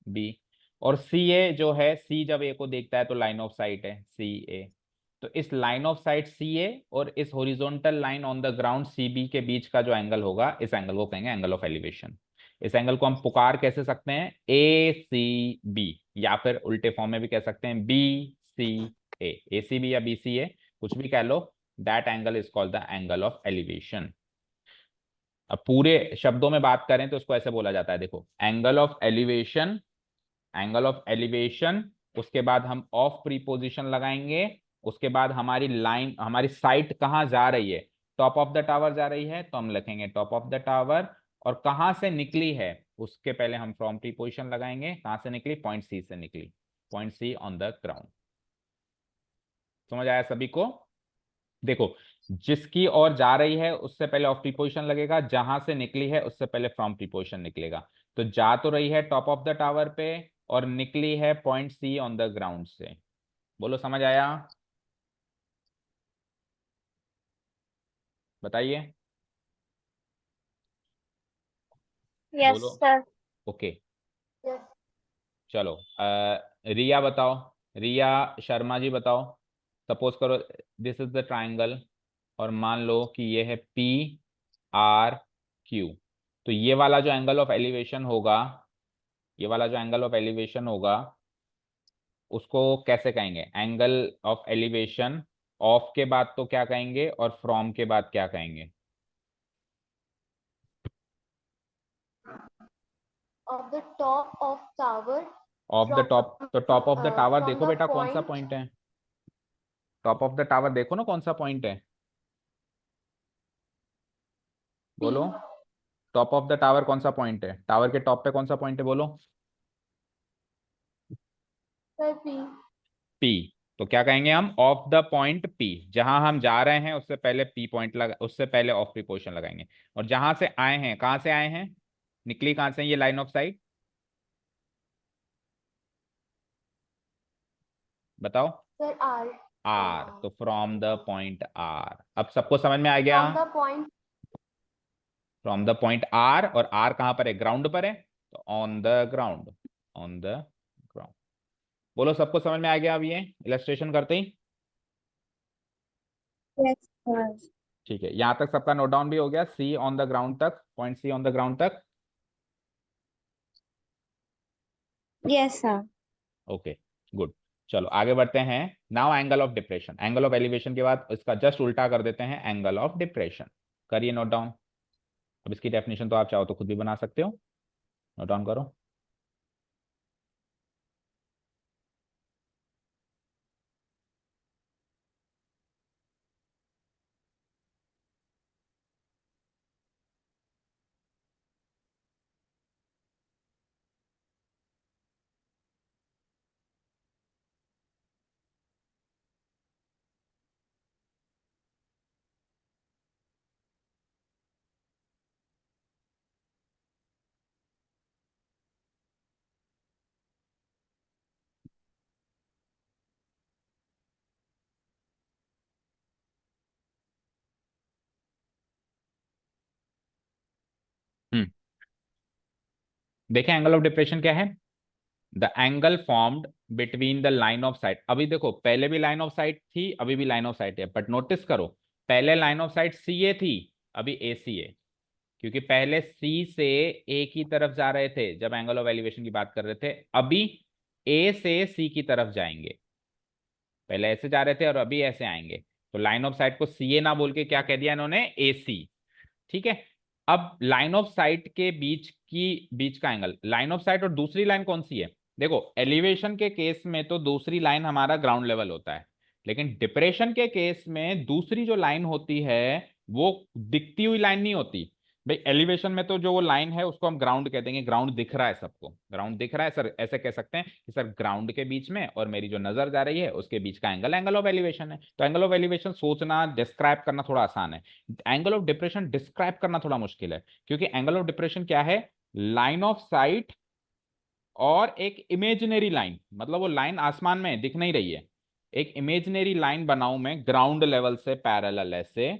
बी, और C ए जो है, सी जब ए को देखता है तो लाइन ऑफ साइट है सी ए। तो इस line of sight C A और इस horizontal line on the ground C B के बीच का जो एंगल होगा, इस एंगल को कहेंगे एंगल ऑफ एलिवेशन। इस एंगल को हम पुकार कैसे सकते हैं, ए सी बी, या फिर उल्टे फॉर्म में भी कह सकते हैं B C A C B या बी सी ए, कुछ भी कह लो, that angle is called the angle of elevation. अब पूरे शब्दों में बात करें तो उसको ऐसे बोला जाता है, देखो angle of elevation, angle of elevation, उसके बाद हम ऑफ प्रीपोजिशन लगाएंगे, उसके बाद हमारी लाइन, हमारी साइट कहाँ जा रही है, टॉप ऑफ द टावर जा रही है तो हम लिखेंगे टॉप ऑफ द टावर, और कहाँ से निकली है उसके पहले हम फ्रॉम प्रीपोजिशन लगाएंगे, कहाँ से निकली, पॉइंट सी से निकली, point C on the ground. समझ आया सभी को? देखो जिसकी ओर जा रही है उससे पहले ऑफ प्रीपोजिशन लगेगा, जहां से निकली है उससे पहले फ्रॉम प्रीपोजिशन निकलेगा। तो जा तो रही है टॉप ऑफ द टावर पे और निकली है point C on the ground से। बोलो समझ आया? बताइए, Yes, बोलो। sir. Okay Yes. चलो, रिया बताओ, रिया शर्मा जी बताओ। सपोज करो दिस इज द ट्राइंगल, और मान लो कि ये है पी आर क्यू। तो ये वाला जो एंगल ऑफ एलिवेशन होगा, ये वाला जो एंगल ऑफ एलिवेशन होगा उसको कैसे कहेंगे, एंगल ऑफ एलिवेशन ऑफ के बाद तो क्या कहेंगे और फ्रॉम के बाद क्या कहेंगे? Of the top of tower. Of the top, तो top of the tower From देखो the बेटा कौन सा point. पॉइंट है, टॉप ऑफ द टावर देखो ना कौन सा पॉइंट है, बोलो। टॉप ऑफ द टावर कौन सा पॉइंट है, टावर के टॉप पे कौन सा पॉइंट है, बोलो। Sir, P. पी। तो क्या कहेंगे हम, ऑफ द पॉइंट पी, जहां हम जा रहे हैं उससे पहले पी पॉइंट लगा, उससे पहले ऑफ प्रीपोजिशन लगाएंगे। और जहां से आए हैं, कहां से आए हैं, निकली कहां से ये लाइन ऑफ साइट, बताओ। Sir, R. आर, तो फ्रॉम द पॉइंट आर। अब सबको समझ में आ गया? From the point. From the point R, और आर कहां पर है, ग्राउंड पर है, तो on the ground, on the ground. बोलो सबको समझ में आ गया अब ये इलस्ट्रेशन करते ही? Yes, sir. ठीक है, यहां तक सबका नोट डाउन भी हो गया, सी ऑन द ग्राउंड तक, point C on the ground तक। Yes, sir. ओके गुड, चलो आगे बढ़ते हैं। Now angle of depression, angle of elevation के बाद इसका जस्ट उल्टा कर देते हैं, एंगल ऑफ डिप्रेशन। करिए नोट डाउन। अब इसकी डेफिनेशन तो आप चाहो तो खुद भी बना सकते हो, नोट डाउन करो। हम्म, देखें एंगल ऑफ डिप्रेशन क्या है, the angle formed between the line of site. अभी देखो पहले भी लाइन ऑफ साइट थी, अभी भी लाइन ऑफ साइट है, बट नोटिस करो पहले लाइन ऑफ साइट सी ए थी, अभी ए सी है, क्योंकि पहले सी से ए की तरफ जा रहे थे जब एंगल ऑफ एलिवेशन की बात कर रहे थे, अभी ए से सी की तरफ जाएंगे। पहले ऐसे जा रहे थे और अभी ऐसे आएंगे, तो लाइन ऑफ साइट को सी ए ना बोल के क्या कह दिया इन्होंने, ए सी। ठीक है, अब लाइन ऑफ साइट के बीच का एंगल, लाइन ऑफ साइट और दूसरी लाइन कौन सी है? देखो एलिवेशन के केस में तो दूसरी लाइन हमारा ग्राउंड लेवल होता है, लेकिन डिप्रेशन के केस में दूसरी जो लाइन होती है वो दिखती हुई लाइन नहीं होती। भाई एलिवेशन में तो जो वो लाइन है उसको हम ग्राउंड कह देंगे, ग्राउंड दिख रहा है सबको, ग्राउंड दिख रहा है सर, ऐसे कह सकते हैं कि सर ग्राउंड के बीच में और मेरी जो नजर जा रही है उसके बीच का एंगल एंगल ऑफ एलिवेशन है। तो एंगल ऑफ एलिवेशन सोचना डिस्क्राइब करना थोड़ा आसान है, एंगल ऑफ डिप्रेशन डिस्क्राइब करना थोड़ा मुश्किल है, क्योंकि एंगल ऑफ डिप्रेशन क्या है, लाइन ऑफ साइट और एक इमेजिनरी लाइन, मतलब वो लाइन आसमान में दिख नहीं रही है, एक इमेजिनरी लाइन बनाऊं मैं ग्राउंड लेवल से पैरेलल ऐसे,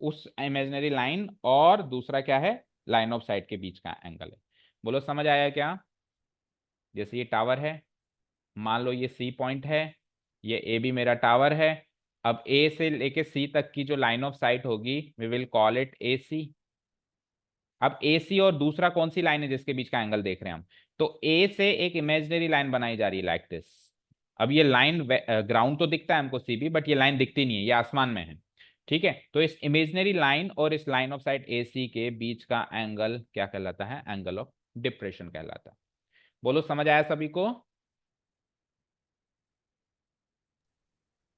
उस इमेजिनरी लाइन और दूसरा क्या है, लाइन ऑफ साइट के बीच का एंगल है। बोलो समझ आया क्या? जैसे ये टावर है, मान लो ये सी पॉइंट है, ये ए भी मेरा टावर है, अब ए से लेके सी तक की जो लाइन ऑफ साइट होगी वी विल कॉल इट ए सी। अब ए सी और दूसरा कौन सी लाइन है जिसके बीच का एंगल देख रहे हैं हम, तो ए से एक इमेजिनरी लाइन बनाई जा रही है लाइक दिस। अब ये लाइन ग्राउंड तो दिखता है हमको सी बी, बट ये लाइन दिखती नहीं है, ये आसमान में है। ठीक है, तो इस इमेजिनरी लाइन और इस लाइन ऑफ साइट ए सी के बीच का एंगल क्या कहलाता है, एंगल ऑफ डिप्रेशन कहलाता है। बोलो समझ आया सभी को?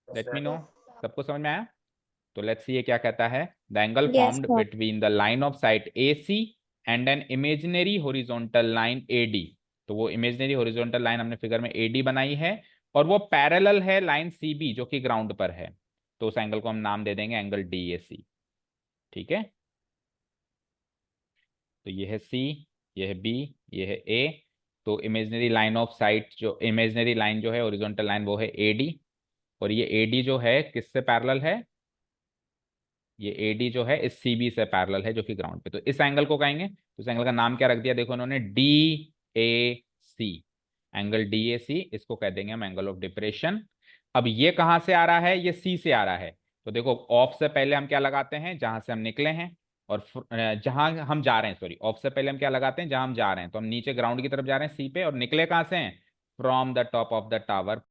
लेट मी नो, सबको समझ में आया? तो लेट्स सी ये क्या कहता है, the angle Yes, formed sir. Between the line of sight A C and an imaginary horizontal line A D. तो वो इमेजिनरी हॉरिजॉन्टल लाइन हमने फिगर में ए डी बनाई है और वो पैरेलल है लाइन सी बी जो कि ग्राउंड पर है, तो उस एंगल को हम नाम दे देंगे एंगल डी ए सी। ठीक है, तो ये है सी, ये है बी, ये है ए। तो इमेजिनरी लाइन ऑफ साइट, जो इमेजिनरी लाइन जो है हॉरिजॉन्टल लाइन वो है ए डी, और ये ए डी जो है किससे पैरेलल है, ये AD जो है इस CB से पैरेलल है जो कि ग्राउंड पे, तो इस एंगल को कहेंगे, तो इस एंगल का नाम क्या रख दिया, देखो उन्होंने DAC, एंगल DAC, इसको कह देंगे हम एंगल ऑफ डिप्रेशन। अब ये कहां से आ रहा है, ये C से आ रहा है, तो देखो ऑफ से पहले हम क्या लगाते हैं, जहां से हम निकले हैं, और जहां हम जा रहे हैं, सॉरी ऑफ से पहले हम क्या लगाते हैं, जहां हम जा रहे हैं, तो हम नीचे ग्राउंड की तरफ जा रहे हैं C पे, और निकले कहां से हैं, from the top of the tower.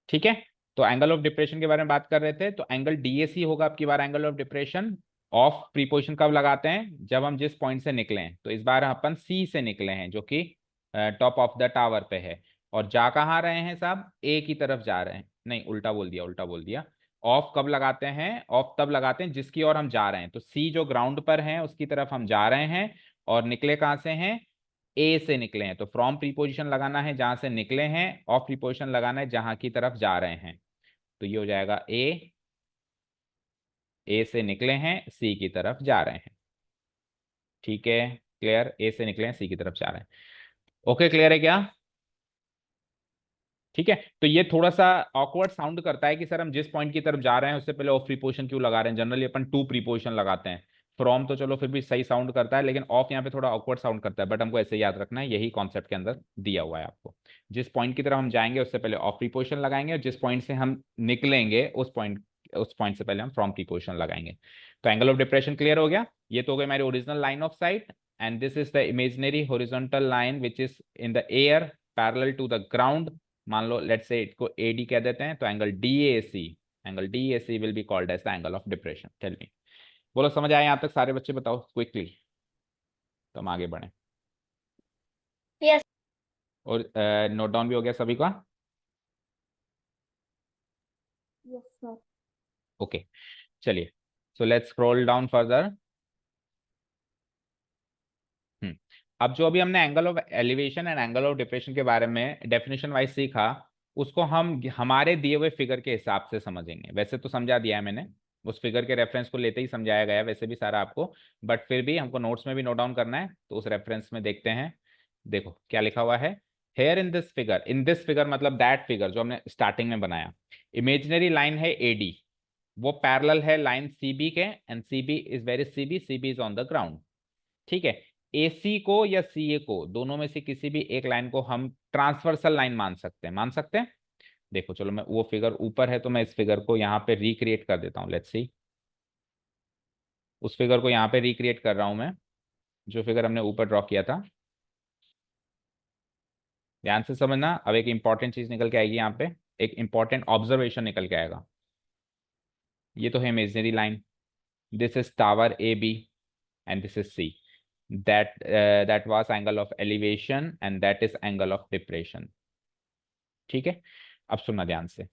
ठीक है, तो एंगल ऑफ डिप्रेशन के बारे में बात कर रहे थे, तो एंगल DAC होगा आपकी बार angle of depression. Of preposition कब लगाते हैं, जब हम जिस पॉइंट से निकले हैं, तो इस बार अपन C से निकले हैं जो कि टॉप ऑफ द टावर पे है, और जा कहाँ रहे हैं साहब, A की तरफ जा रहे हैं, नहीं उल्टा बोल दिया, उल्टा बोल दिया। ऑफ कब लगाते हैं, ऑफ तब लगाते हैं जिसकी ओर हम जा रहे हैं, तो C जो ग्राउंड पर है उसकी तरफ हम जा रहे हैं, और निकले कहाँ से हैं, ए से निकले हैं, तो फ्रॉम प्रीपोजिशन लगाना है जहां से निकले हैं, ऑफ प्रीपोजिशन लगाना है जहां की तरफ जा रहे हैं, तो ये हो जाएगा ए से निकले हैं सी की तरफ जा रहे हैं। ठीक है, क्लियर, ए से निकले हैं सी की तरफ जा रहे हैं। ओके, क्लियर है क्या? ठीक है, तो ये थोड़ा सा ऑकवर्ड साउंड करता है कि सर हम जिस पॉइंट की तरफ जा रहे हैं उससे पहले ऑफ प्रीपोजिशन क्यों लगा रहे हैं, जनरली अपन टू प्रीपोजिशन लगाते हैं, फ्रॉम तो चलो फिर भी सही साउंड करता है, लेकिन ऑफ यहाँ पे थोड़ा ऑकवर्ड साउंड करता है, बट हमको ऐसे याद रखना है, यही कॉन्सेप्ट के अंदर दिया हुआ है आपको। जिस पॉइंट की तरफ हम जाएंगे उससे पहले ऑफ प्रीपोजिशन लगाएंगे, और जिस पॉइंट से हम निकलेंगे उस पॉइंट से पहले हम फ्रॉम प्रीपोजिशन लगाएंगे। तो एंगल ऑफ डिप्रेशन क्लियर हो गया, ये तो हो गई हमारी original line of sight, and this is the imaginary horizontal line which is in the air parallel to the ground. मान लो लेट्स से इसको AD कह देते हैं, तो angle DAC will be called as the angle of depression. Tell me, बोलो समझ आया यहाँ तक सारे बच्चे, बताओ क्विकली, तो हम आगे बढ़े। Yes. और नोट डाउन भी हो गया सभी का? Yes, sir. ओके, चलिए, so let's scroll down further. अब जो अभी हमने angle of elevation and angle of depression के बारे में डेफिनेशन वाइज सीखा, उसको हम हमारे दिए हुए फिगर के हिसाब से समझेंगे। वैसे तो समझा दिया है मैंने, उस फिगर के रेफरेंस को लेते ही समझाया गया है वैसे भी सारा आपको, बट फिर भी हमको नोट्स में भी नोट डाउन करना है, तो उस रेफरेंस में देखते हैं। देखो क्या लिखा हुआ है, हेयर इन दिस फिगर मतलब दैट फिगर जो हमने स्टार्टिंग में बनाया, इमेजिनरी लाइन है AD, वो पैरेलल है लाइन CB के, and CB is very CB is on the ground. ठीक है, AC को या CA को, दोनों में से किसी भी एक लाइन को हम ट्रांसवर्सल लाइन मान सकते हैं। देखो चलो, मैं वो फिगर ऊपर है तो मैं इस फिगर को यहाँ पे रिक्रिएट कर देता हूँ, लेट्स सी। उस फिगर को यहाँ पे रिक्रिएट कर रहा हूं मैं, जो फिगर हमने ऊपर ड्रॉ किया था। ध्यान से समझना, अब एक इंपॉर्टेंट चीज निकल के आएगी यहाँ पे, एक इंपॉर्टेंट ऑब्जर्वेशन निकल के आएगा। ये तो है imaginary line, this is tower A B and this is C, that was angle of elevation and that is angle of depression। ठीक है, अब सुनना ध्यान से।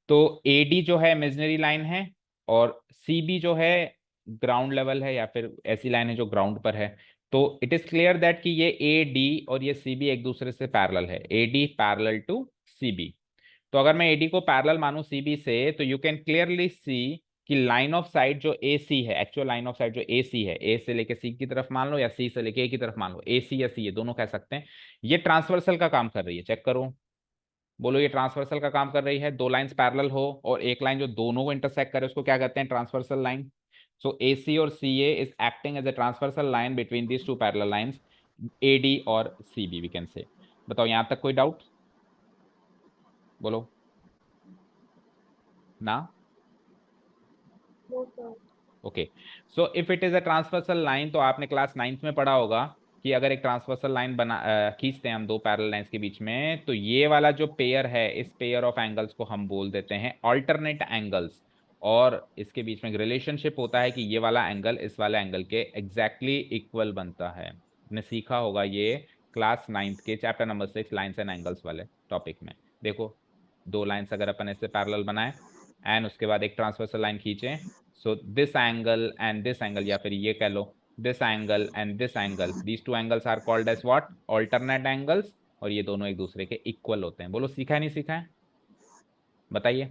तो AD जो है इमेजिनरी लाइन है और CB जो है ग्राउंड लेवल है, या फिर ऐसी लाइन है जो ग्राउंड पर है। तो इट इज क्लियर दैट कि ये AD और ये CB एक दूसरे से पैरेलल है, AD पैरेलल टू CB। तो अगर मैं AD को पैरेलल मानूं CB से, तो यू कैन क्लियरली सी कि लाइन ऑफ साइट जो AC है, एक्चुअल लाइन ऑफ साइट जो AC है, A से लेके C की तरफ मान लो या C से लेके A की तरफ मान लो, AC या C ये दोनों कह सकते हैं, ये ट्रांसवर्सल का काम कर रही है। चेक करो, बोलो ये ट्रांसवर्सल का काम कर रही है। दो लाइंस पैरेलल हो और एक लाइन जो दोनों को इंटरसेक्ट करे उसको क्या कहते हैं, ट्रांसवर्सल लाइन। सो AC और CA is acting as a transversal line between these two parallel lines, AD और CB वी कैन से। बताओ यहां तक कोई डाउट, बोलो ना। No, sir. Okay, so if it is a transversal line, तो आपने क्लास 9th में पढ़ा होगा कि अगर एक ट्रांसवर्सल लाइन बना खींचते हैं हम दो पैरेलल लाइंस के बीच में, तो ये वाला जो पेयर है, इस पेयर ऑफ एंगल्स को हम बोल देते हैं अल्टरनेट एंगल्स। और इसके बीच में एक रिलेशनशिप होता है कि ये वाला एंगल इस वाले एंगल के एग्जैक्टली इक्वल बनता है। आपने सीखा होगा ये क्लास 9th के chapter number 6 lines and angles वाले टॉपिक में। देखो, दो लाइंस अगर अपन ऐसे पैरेलल बनाए एंड उसके बाद एक ट्रांसवर्सल लाइन खींचे, so this angle and this angle, या फिर ये कह लो this angle and this angle, these two angles are called as what, alternate angles. और ये दोनों एक दूसरे के इक्वल होते हैं। बोलो सीखा है नहीं सीखा है, बताइए,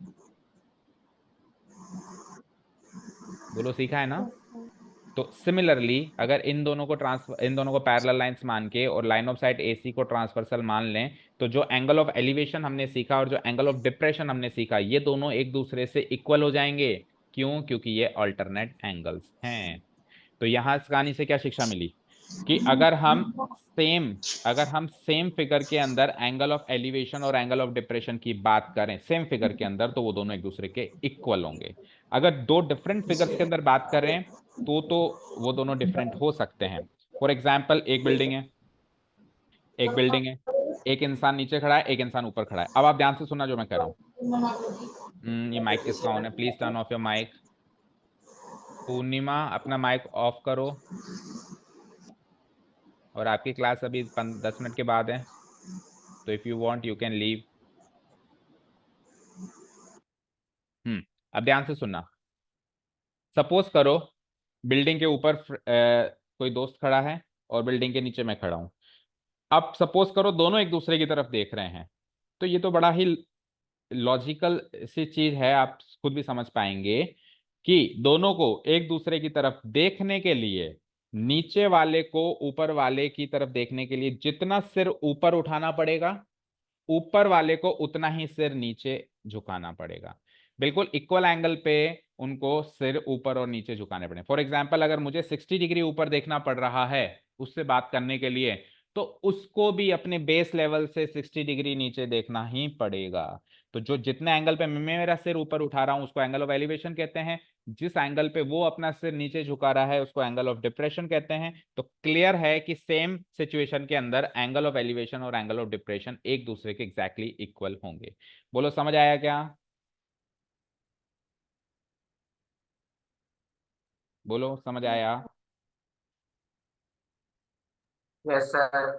बोलो सीखा है ना। Yes, sir. तो सिमिलरली अगर इन दोनों को पैरेलल लाइंस मान के और लाइन ऑफ साइट AC को ट्रांसवर्सल मान लें, तो जो एंगल ऑफ एलिवेशन हमने सीखा और जो एंगल ऑफ डिप्रेशन हमने सीखा, ये दोनों एक दूसरे से इक्वल हो जाएंगे। क्यों? क्योंकि ये अल्टरनेट एंगल्स हैं। तो यहां इस कहानी से क्या शिक्षा मिली कि अगर हम सेम फिगर के अंदर एंगल ऑफ एलिवेशन और एंगल ऑफ डिप्रेशन की बात करें सेम फिगर के अंदर, तो वो दोनों एक दूसरे के इक्वल होंगे। अगर दो डिफरेंट फिगर्स के अंदर बात करें तो वो दोनों डिफरेंट हो सकते हैं। फॉर एग्जाम्पल, एक इंसान नीचे खड़ा है, एक इंसान ऊपर खड़ा है। अब आप ध्यान से सुनना जो मैं कह रहा हूँ। ये माइक किसका ऑन है? Please turn off your mic. Purnima अपना माइक ऑफ करो, और आपकी क्लास अभी 10 मिनट के बाद है, तो if you want you can leave. अब ध्यान से सुनना। सपोज करो बिल्डिंग के ऊपर कोई दोस्त खड़ा है और बिल्डिंग के नीचे मैं खड़ा हूं। अब सपोज करो दोनों एक दूसरे की तरफ देख रहे हैं, तो ये तो बड़ा ही लॉजिकल सी चीज है, आप खुद भी समझ पाएंगे कि दोनों को एक दूसरे की तरफ देखने के लिए, नीचे वाले को ऊपर वाले की तरफ देखने के लिए जितना सिर ऊपर उठाना पड़ेगा, ऊपर वाले को उतना ही सिर नीचे झुकाना पड़ेगा। बिल्कुल इक्वल एंगल पे उनको सिर ऊपर और नीचे झुकाने पड़े। फॉर एग्जाम्पल, अगर मुझे 60 डिग्री ऊपर देखना पड़ रहा है उससे बात करने के लिए, तो उसको भी अपने बेस लेवल से 60 डिग्री नीचे देखना ही पड़ेगा। तो जो जितने एंगल पे मैं मेरा सिर ऊपर उठा रहा हूं उसको एंगल ऑफ एलिवेशन कहते हैं, जिस एंगल पे वो अपना सिर नीचे झुका रहा है उसको एंगल ऑफ डिप्रेशन कहते हैं। तो क्लियर है कि सेम सिचुएशन के अंदर एंगल ऑफ एलिवेशन और एंगल ऑफ डिप्रेशन एक दूसरे के एग्जैक्टली इक्वल होंगे। बोलो समझ आया क्या? बोलो समझ आया? Yes sir.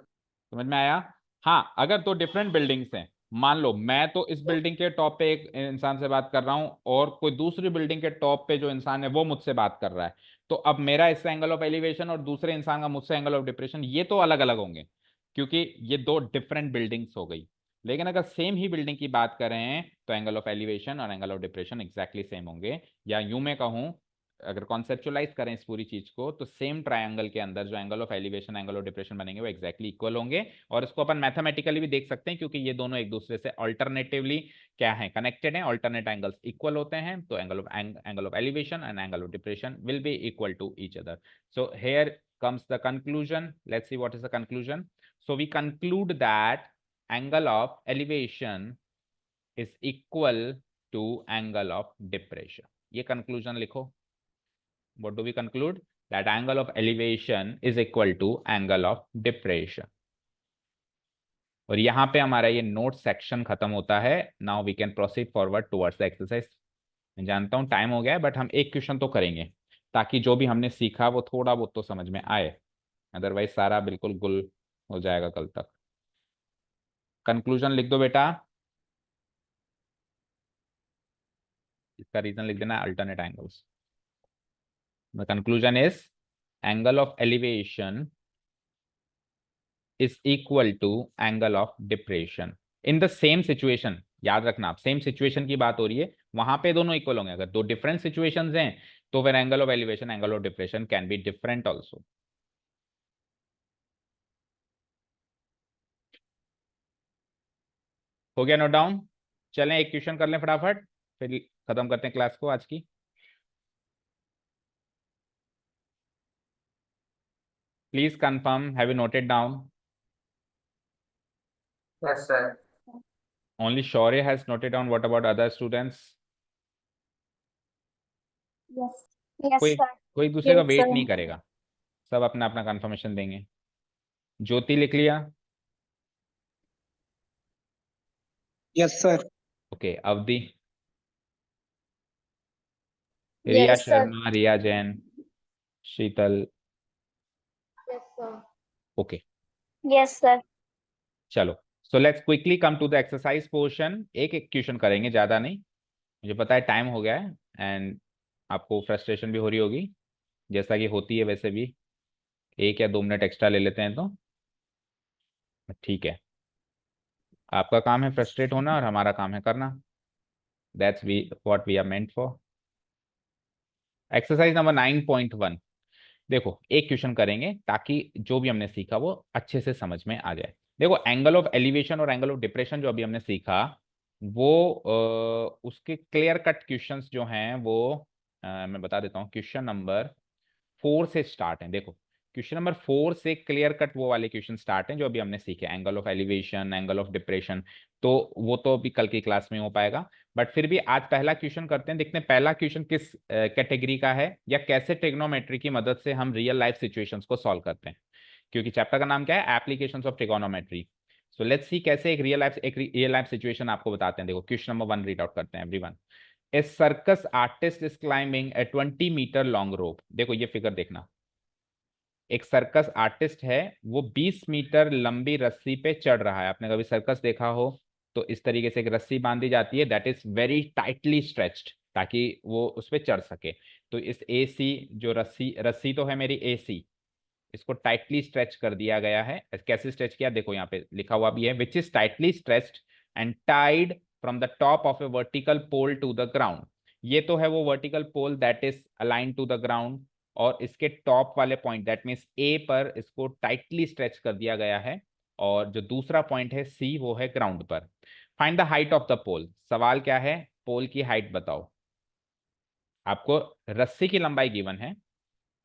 समझ में आया? हाँ, अगर दो डिफरेंट बिल्डिंग्स हैं, मान लो मैं तो इस बिल्डिंग के टॉप पे एक इंसान से बात कर रहा हूं और कोई दूसरी बिल्डिंग के टॉप पे जो इंसान है वो मुझसे बात कर रहा है, तो अब मेरा इससे एंगल ऑफ एलिवेशन और दूसरे इंसान का मुझसे एंगल ऑफ डिप्रेशन ये तो अलग अलग होंगे, क्योंकि ये दो डिफरेंट बिल्डिंग्स हो गई। लेकिन अगर सेम ही बिल्डिंग की बात करें तो एंगल ऑफ एलिवेशन और angle of depression exactly same होंगे। या यूं मैं कहूं, अगर कॉन्सेप्चुलाइज करें इस पूरी चीज को, तो सेम ट्रायंगल के अंदर जो angle of elevation angle of depression बनेंगे वो एग्जैक्टली इक्वल होंगे। और इसको अपन मैथमेटिकली भी देख सकते हैं, क्योंकि ये दोनों एक दूसरे से अल्टरनेटिवली क्या है, कनेक्टेड हैं, अल्टरनेट एंगल्स इक्वल होते हैं। तो angle of elevation and angle of depression will be equal to each other. So here comes the conclusion. Let's see what is the conclusion. So we conclude that angle of elevation is equal to angle of depression. ये conclusion लिखो. What do we conclude? That angle of elevation is equal to angle of depression. और यहाँ पे हमारा ये note section खत्म होता है। Now we can proceed forward towards the exercise. मैं जानता हूँ टाइम हो गया है, बट हम एक क्वेश्चन तो करेंगे ताकि जो भी हमने सीखा वो थोड़ा बहुत तो समझ में आए, अदरवाइज सारा बिल्कुल गुल हो जाएगा कल तक। कंक्लूजन लिख दो बेटा, इसका रीजन लिख देना alternate angles. The conclusion is angle of elevation is equal to angle of depression in the same situation. याद रखना, आप सेम सिचुएशन की बात हो रही है, वहां पे दोनों इक्वल होंगे। अगर दो डिफरेंट सिचुएशंस हैं तो फिर angle of elevation, angle of depression can be different also. हो गया नोट डाउन? चलें एक क्वेश्चन कर लें फटाफट, फिर खत्म करते हैं क्लास को आज की। Please confirm, have you noted down? Yes, sir. Only Shaurya has noted down. What about other students? Yes. Yes, कोई sir. कोई दूसरे का Yes, वेट sir. नहीं करेगा, सब अपना अपना कंफर्मेशन देंगे। ज्योति लिख लिया? Yes sir. Okay, Avadhi, Riya Yes, sir. Sharma, Riya Jain, Sheetal, Yes, sir. Okay Yes, sir. चलो। So let's quickly come to the exercise portion. एक एक क्वेश्चन करेंगे, ज्यादा नहीं, मुझे पता है टाइम हो गया है एंड आपको फ्रस्ट्रेशन भी हो रही होगी, जैसा कि होती है वैसे भी। 1 या 2 मिनट एक्स्ट्रा ले लेते हैं तो ठीक है। आपका काम है फ्रस्ट्रेट होना और हमारा काम है करना। That's we what we are meant for. Exercise number 9.1। देखो एक क्वेश्चन करेंगे ताकि जो भी हमने सीखा वो अच्छे से समझ में आ जाए। देखो एंगल ऑफ एलिवेशन और एंगल ऑफ डिप्रेशन जो अभी हमने सीखा वो उसके क्लियर कट क्वेश्चंस जो हैं वो मैं बता देता हूँ। क्वेश्चन नंबर 4 से स्टार्ट है। देखो क्वेश्चन नंबर 4 से क्लियर कट वो वाले क्वेश्चन स्टार्ट हैं जो अभी हमने सीखे, angle of elevation, angle of depression. तो वो तो अभी कल की क्लास में हो पाएगा, बट फिर भी आज पहला क्वेश्चन करते हैं। देखते हैं पहला क्वेश्चन किस कैटेगरी का है या कैसे ट्रिग्नोमेट्री की मदद से हम रियल लाइफ सिचुएशंस को सॉल्व करते हैं, क्योंकि चैप्टर का नाम क्या है, applications of trigonometry. So let's see कैसे एक रियल लाइफ सिचुएशन आपको बताते हैं। देखो क्वेश्चन नंबर 1 रीड आउट करते हैं everyone. A circus artist is climbing a 20 metre long rope. देखो ये फिगर देखना, एक सर्कस आर्टिस्ट है, वो 20 मीटर लंबी रस्सी पे चढ़ रहा है। आपने कभी सर्कस देखा हो तो इस तरीके से एक रस्सी बांधी जाती है, that is very tightly stretched, ताकि वो उस पर चढ़ सके। तो इस एसी जो रस्सी रस्सी तो है मेरी एसी, इसको टाइटली स्ट्रेच कर दिया गया है। कैसे स्ट्रेच किया देखो, यहाँ पे लिखा हुआ भी है, which is tightly stretched and tied from the top of a vertical pole to the ground. ये तो है वो vertical pole that is align to the ground, और इसके टॉप वाले पॉइंट दैट मीन्स ए पर इसको टाइटली स्ट्रेच कर दिया गया है, और जो दूसरा पॉइंट है सी वो है ग्राउंड पर। Find the height of the pole. सवाल क्या है, पोल की हाइट बताओ। आपको रस्सी की लंबाई गिवन है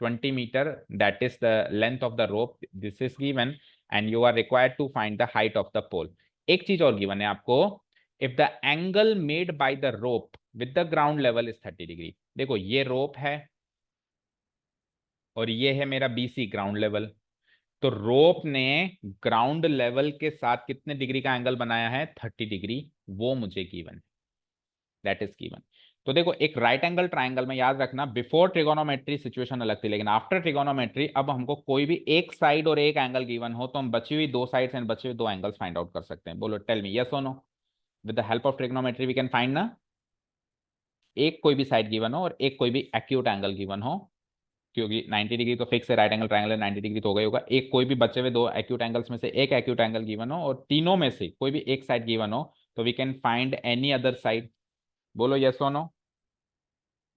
20 meter, that is the length of the rope, this is given, and you are required to find the height of the pole. एक चीज और गिवन है आपको, if the angle made by the rope with the ground level is 30 degree। देखो ये रोप है और ये है मेरा BC ग्राउंड लेवल, तो रोप ने ग्राउंड लेवल के साथ कितने डिग्री का एंगल बनाया है, 30 डिग्री, वो मुझे गिवन है, दैट इज गिवन। तो देखो एक राइट एंगल ट्राइंगल में याद रखना, बिफोर ट्रिगोनोमेट्री सिचुएशन अलग थी, लेकिन आफ्टर ट्रिगोनोमेट्री अब हमको कोई भी एक साइड और एक एंगल गिवन हो तो हम बची हुई 2 साइड्स एंड बचे हुए 2 एंगल्स फाइंड आउट कर सकते हैं। बोलो टेल मी, यस और no? With the help of trigonometry we can find ना, एक कोई भी साइड गिवन हो और एक कोई भी एक्यूट एंगल गिवन हो, क्योंकि 90 डिग्री तो फिक्स है, राइट एंगल ट्राइंगल है, 90 डिग्री तो हो गई होगा। एक कोई भी बचे हुए 2 एक्यूट एंगल्स में से एक एक्यूट एंगल गिवन हो और तीनों में से कोई भी एक साइड गिवन हो, तो we can find any other side. बोलो यस और नो,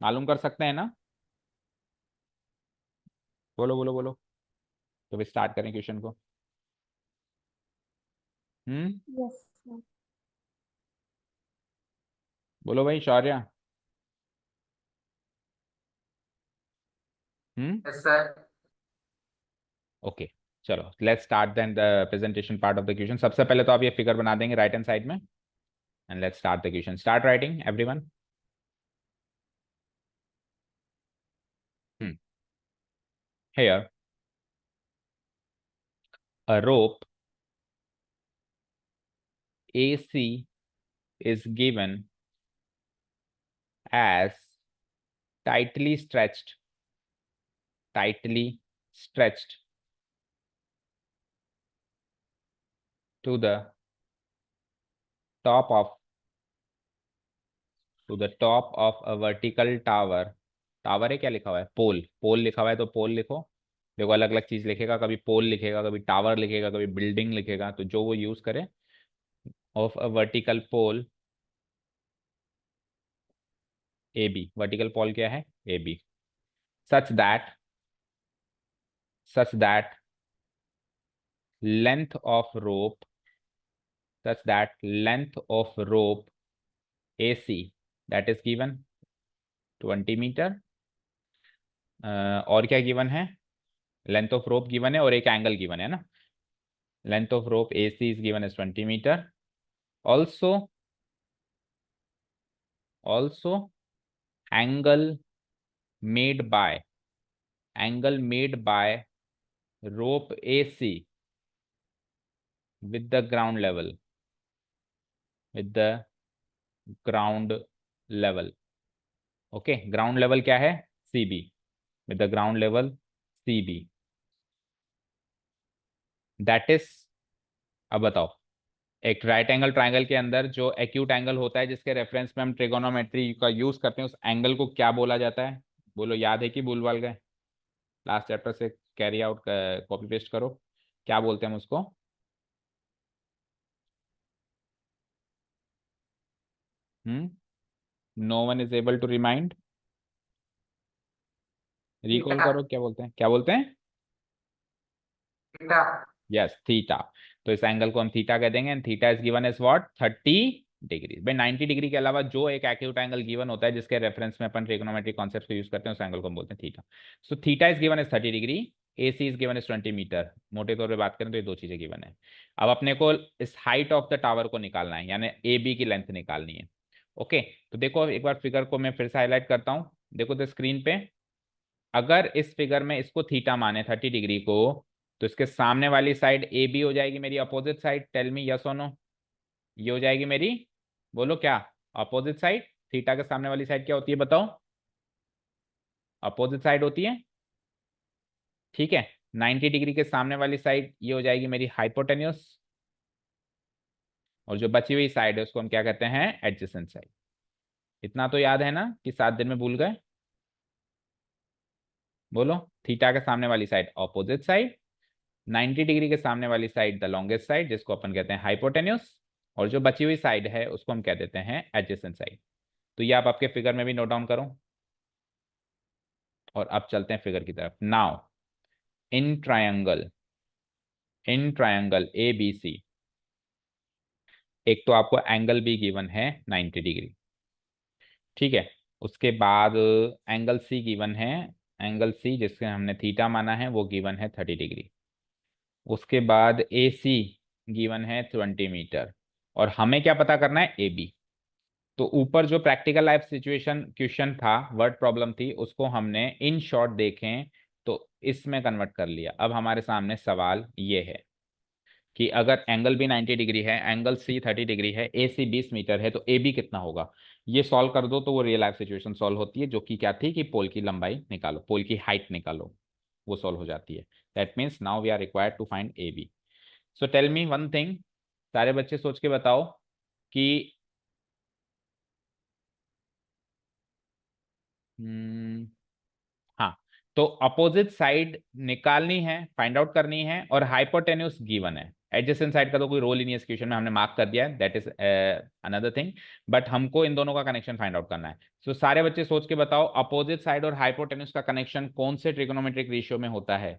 मालूम कर सकते हैं ना? बोलो बोलो बोलो, तो भी स्टार्ट करें क्वेश्चन को। Yes, sir. बोलो भाई शौर्य। Yes, sir. ओके चलो let's start then the presentation part of the question. सबसे पहले तो आप ये फिगर बना देंगे राइट हैंड साइड में, and let's start the question. Start writing everyone. here a rope AC is given as tightly stretched to the top of a vertical tower. Tower है, क्या लिखा हुआ है? पोल लिखा हुआ है, तो पोल लिखो। देखो अलग अलग चीज लिखेगा, कभी पोल लिखेगा, कभी टावर लिखेगा, कभी बिल्डिंग लिखेगा, तो जो वो यूज करे। Of a vertical pole A B, vertical pole क्या है? A B, such that length of rope AC that is given 20 metre. और क्या गिवन है? लेंथ ऑफ रोप गिवन है और एक एंगल गिवन है ना। Length of rope AC is given as 20 metre. also angle made by rope AC with the ground level okay. Ground level क्या है? CB, with the ground level CB, that is। अब बताओ, एक right angle triangle के अंदर जो acute angle होता है, जिसके रेफरेंस में हम ट्रिगोनोमेट्री का यूज करते हैं, उस एंगल को क्या बोला जाता है? बोलो, याद है कि भूल गए? लास्ट चैप्टर से कैरी आउट, कॉपी पेस्ट करो। क्या बोलते हैं हम उसको? No one is able to remind. Recall करो, क्या बोलते हैं? थीटा। Yes, theta. तो इस एंगल को हम थीटा कह देंगे। And theta is given as what? 30 degree. भाई 90 डिग्री के अलावा जो एक एक्यूट एंगल गिवन होता है, जिसके रेफरेंस में अपन ट्रिगोनोमेट्रिक कॉन्सेप्ट को यूज करते हैं, उस एंगल को हम बोलते हैं theta. So theta is given as 30 degree, AC is given as 20 metre. मोटे तौर पे बात करें तो ये दो चीजें गिवन है। अब अपने को इस हाइट ऑफ द टावर को निकालना है, यानी AB की लेंथ निकालनी है। ओके, तो देखो एक बार फिगर को मैं फिर से हाईलाइट करता हूं। देखो तो स्क्रीन पे, अगर इस फिगर में इसको थीटा माने 30 डिग्री को, तो इसके सामने वाली साइड AB हो जाएगी मेरी opposite side. Tell me yes और नो। ये हो जाएगी मेरी, बोलो क्या? Opposite side. थीटा के सामने वाली साइड क्या होती है बताओ? अपोजिट साइड होती है, ठीक है। 90 डिग्री के सामने वाली साइड ये हो जाएगी मेरी हाइपोटेन्यूस, और जो बची हुई साइड है उसको हम क्या कहते हैं? Adjacent side. इतना तो याद है ना कि 7 दिन में भूल गए? बोलो, थीटा के सामने वाली साइड अपोजिट साइड, 90 डिग्री के सामने वाली साइड द लॉन्गेस्ट साइड, जिसको अपन कहते हैं हाइपोटेन्यूस, और जो बची हुई साइड है उसको हम कह देते हैं एडजेसेंट साइड। तो ये आप आपके फिगर में भी नोट डाउन करो। और अब चलते हैं फिगर की तरफ। नाउ इन ट्रायंगल ABC, एक तो आपको एंगल भी गिवन है 90 डिग्री, ठीक है। उसके बाद एंगल C गिवन है, एंगल C जिसके हमने थीटा माना है वो गिवन है 30 डिग्री। उसके बाद AC गिवन है 20 मीटर, और हमें क्या पता करना है? AB। तो ऊपर जो प्रैक्टिकल लाइफ सिचुएशन क्वेश्चन था, वर्ड प्रॉब्लम थी, उसको हमने इन शॉर्ट देखें तो इसमें कन्वर्ट कर लिया। अब हमारे सामने सवाल ये है कि अगर एंगल भी 90 डिग्री है, एंगल C 30 डिग्री है, AC 20 मीटर है, तो AB कितना होगा? ये सॉल्व कर दो तो वो रियल लाइफ सिचुएशन सॉल्व होती है, जो कि क्या थी कि पोल की लंबाई निकालो, पोल की हाइट निकालो, वो सॉल्व हो जाती है। That means now we are required to find AB। So tell me one thing, सारे बच्चे सोच के बताओ कि हाँ, तो अपोजिट साइड निकालनी है, फाइंड आउट करनी है, और हाइपोटेन्यूस गिवन है। एडजेसेंट साइड का तो कोई रोल ही नहीं है इस क्वेश्चन में, हमने मार्क कर दिया है, that is another thing. But हमको इन दोनों का कनेक्शन फाइंड आउट करना है। सो सारे बच्चे सोच के बताओ, अपोजिट साइड और हाइपोटेन्यूस का कनेक्शन कौन से ट्रिगोनोमेट्रिक रेशियो में होता है?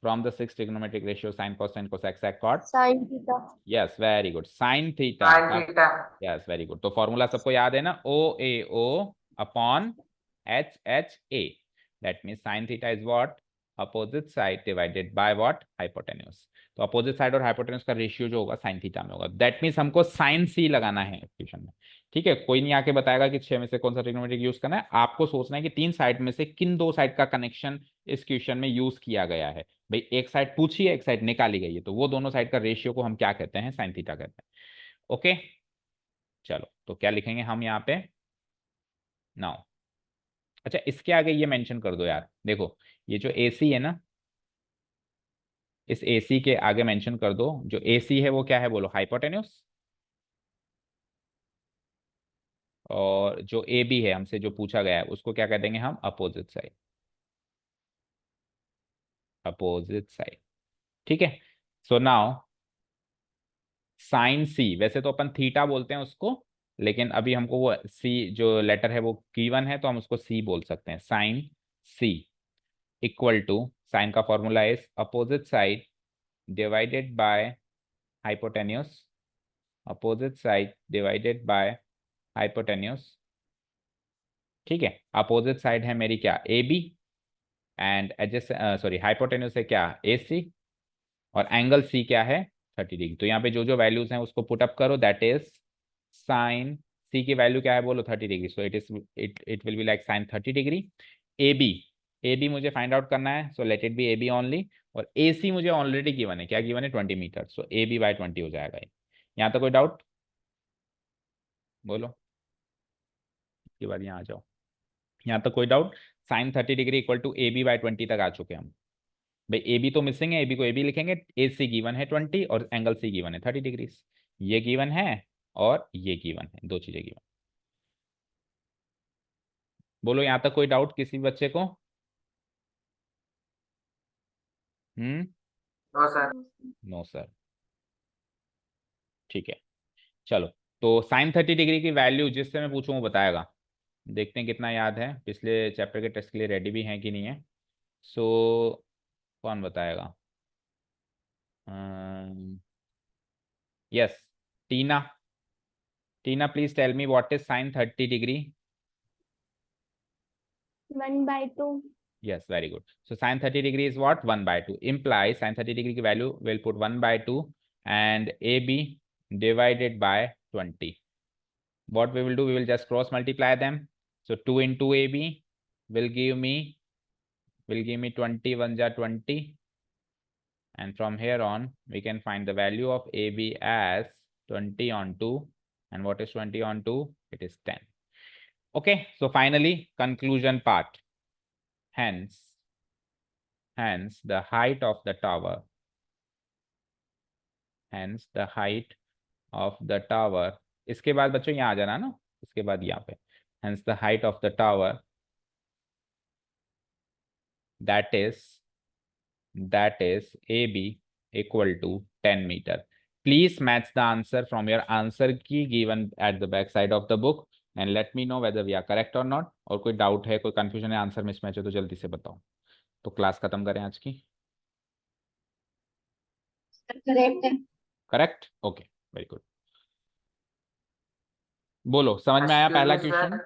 From the 6 trigonometric ratio, sine cosine cosec sec cot. Sin theta. Yes, very good, sine theta. Sine theta. Yes, very good. तो फॉर्मूला सबको याद है ना? OAO upon HHA। That means sin theta is what? Opposite side divided by what, hypotenuse. तो opposite side और hypotenuse का ratio जो होगा साइन थीटा में होगा। दैट मीन्स हमको साइन सी लगाना है इक्वेशन में। ठीक है, कोई नहीं आके बताएगा कि 6 में से कौन सा ट्रिग्नोमेट्रिक यूज करना है, आपको सोचना है कि 3 साइड में से किन 2 साइड का कनेक्शन इस क्वेश्चन में यूज किया गया है। भाई एक साइड पूछी है, एक साइड निकाली गई है, तो वो दोनों साइड का रेशियो को हम क्या कहते हैं, साइन थीटा कहते हैं। ओके चलो, तो क्या लिखेंगे हम यहाँ पे नाउ। अच्छा, इसके आगे ये मेंशन कर दो यार, देखो ये जो AC है ना, इस AC के आगे मेंशन कर दो, जो AC है वो क्या है बोलो, हाइपोटेन्यूज। और जो AB है हमसे जो पूछा गया है उसको क्या कह देंगे हम, अपोजिट साइड, अपोजिट साइड। ठीक है, सो नाउ साइन C, वैसे तो अपन थीटा बोलते हैं उसको, लेकिन अभी हमको वो C जो लेटर है वो गिवन है, तो हम उसको C बोल सकते हैं। Sine C equal to, sine का formula is opposite side divided by hypotenuse, opposite side divided by hypotenuse. ठीक है, अपोजिट साइड है मेरी क्या, AB, and adjacent sorry hypotenuse है क्या, AC, और एंगल C क्या है, 30 डिग्री। तो यहाँ पे जो जो वैल्यूज हैं उसको पुट अप करो, दैट इज साइन C की वैल्यू क्या है बोलो, 30 degree. So it will be like sine 30 degree. AB मुझे फाइंड आउट करना है, so let it be AB only. और AC मुझे ऑलरेडी गिवन है, क्या गिवन है, 20 मीटर, सो AB बाय 20 हो जाएगा। यहाँ तक कोई डाउट बोलो, इसके बाद यहाँ आ जाओ। यहाँ तक कोई doubt, sine 30 degree equal to AB by 20 तक आ चुके हम। भाई AB तो मिसिंग है, AB को AB लिखेंगे, AC गिवन है 20 और एंगल C गिवन है 30 डिग्री। ये गिवन है और ये गिवन है, दो चीजें गिवन। बोलो यहाँ तक कोई डाउट किसी बच्चे को? No sir. No sir. ठीक है, चलो, तो साइन 30 डिग्री की वैल्यू जिससे मैं पूछूं वो बताएगा। देखते हैं कितना याद है, पिछले चैप्टर के टेस्ट के लिए रेडी भी है कि नहीं है। सो कौन बताएगा? Yes, Tina. Tina please tell me what is sine 30 degree. 1/2. Yes, very good. So sin 30 degree is what? 1/2. Implies sin 30 degree की value will put 1/2 and AB divided by 20. What we will do, we will just cross multiply them. So 2 into AB will give me 20, 1 ja 20. And from here on, we can find the value of AB as 20 on 2. And what is 20 on 2? It is 10. Okay, so finally, conclusion part. Hence the height of the tower, इसके बाद बच्चों यहाँ आ जाना ना, इसके बाद यहाँ पे hence the height of the tower, that is AB equal to 10 meter. Please match the answer from your answer key given at the back side of the book and let me know whether we are correct or not. और कोई doubt है, कोई confusion है, answer mismatch है तो जल्दी से बताओ। तो क्लास खत्म करें आज की। करेक्ट है। Correct, okay, very good. बोलो, समझ में आया पहला क्वेश्चन?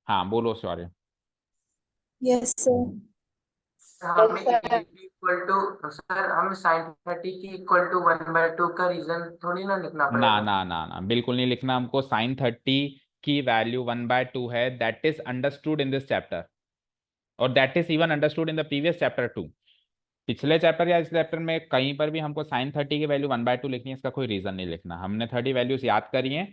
हाँ बोलो, सॉरी। Yes sir. हमें इक्वल टू सर, हमें साइन 30 की इक्वल टू 1/2 का रीजन थोड़ी ना लिखना ना पड़ेगा। ना ना ना, बिल्कुल नहीं लिखना हमको। साइन 30 की वैल्यू 1/2 है, that is understood in this chapter और that is even understood in the previous chapter 2। पिछले चैप्टर या इस चैप्टर में कहीं पर भी हमको साइन 30 की वैल्यू 1/2 लिखनी है, इसका कोई रीजन नहीं लिखना। हमने 30 वैल्यूज याद करी है।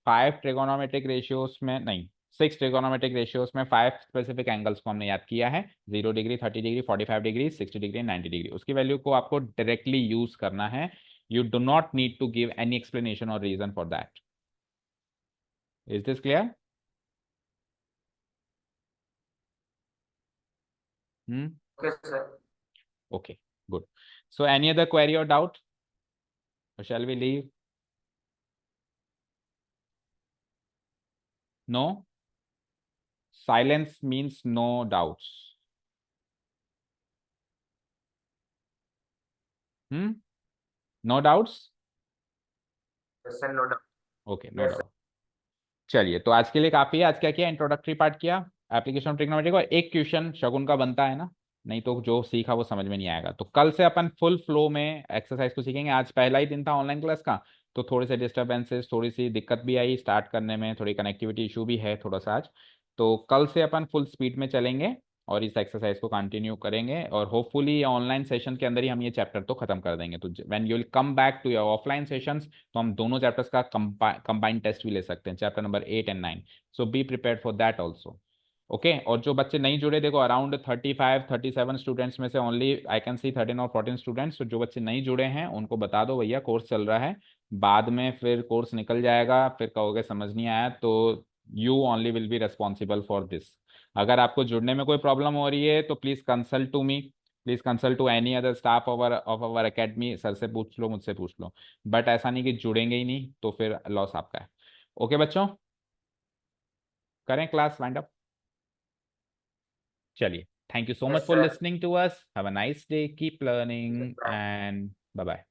5 ट्रिगोनोमेट्रिक रेशियोज में नहीं, 6 ट्रिगोनोमेट्रिक रेशियोज में 5 स्पेसिफिक एंगल्स को हमने याद किया है, 0 degree, 30 degree, 45 degree, 60 degree, 90 degree. उसकी वैल्यू को आपको डायरेक्टली यूज करना है। You do not need to give any explanation or reason for that. Is this clear? Okay sir. Okay, good. So any other query or doubt? Or shall we leave? No? Silence means no doubts. No doubts? Yes sir, no doubt. Okay, no doubt. चलिए, तो आज के लिए काफी है। आज क्या किया, इंट्रोडक्टरी पार्ट किया, एप्लीकेशन ऑफ ट्रिग्नोमेट्री को। एक क्वेश्चन शगुन का बनता है ना, नहीं तो जो सीखा वो समझ में नहीं आएगा। तो कल से अपन फुल फ्लो में एक्सरसाइज को सीखेंगे। आज पहला ही दिन था ऑनलाइन क्लास का, तो थोड़े से डिस्टर्बेंसेस, थोड़ी सी दिक्कत भी आई स्टार्ट करने में, थोड़ी कनेक्टिविटी इशू भी है थोड़ा सा आज। तो कल से अपन फुल स्पीड में चलेंगे और इस एक्सरसाइज को कंटिन्यू करेंगे, और होपफुली ऑनलाइन सेशन के अंदर ही हम ये चैप्टर तो खत्म कर देंगे। तो when you will come back to your offline sessions, तो हम दोनों चैप्टर्स का कंबाइंड टेस्ट भी ले सकते हैं, chapter number 8 and 9। So be prepared for that also. Okay और जो बच्चे नहीं जुड़े, देखो अराउंड 35-37 स्टूडेंट्स में से ओनली आई कैन सी 13 और 14 स्टूडेंट्स। तो जो बच्चे नहीं जुड़े हैं उनको बता दो भैया कोर्स चल रहा है, बाद में फिर कोर्स निकल जाएगा, फिर कहोगे समझ नहीं आया, तो you only will be responsible for this. अगर आपको जुड़ने में कोई प्रॉब्लम हो रही है तो please consult to me, please consult to any other staff of our academy. Sir से पूछ लो, मुझसे पूछ लो, बट ऐसा नहीं कि जुड़ेंगे ही नहीं तो फिर लॉस आपका है। ओके बच्चों, करें क्लास वाइंड अप। चलिए, thank you so Yes, much for sir. Listening to us, have a nice day, keep learning and bye bye.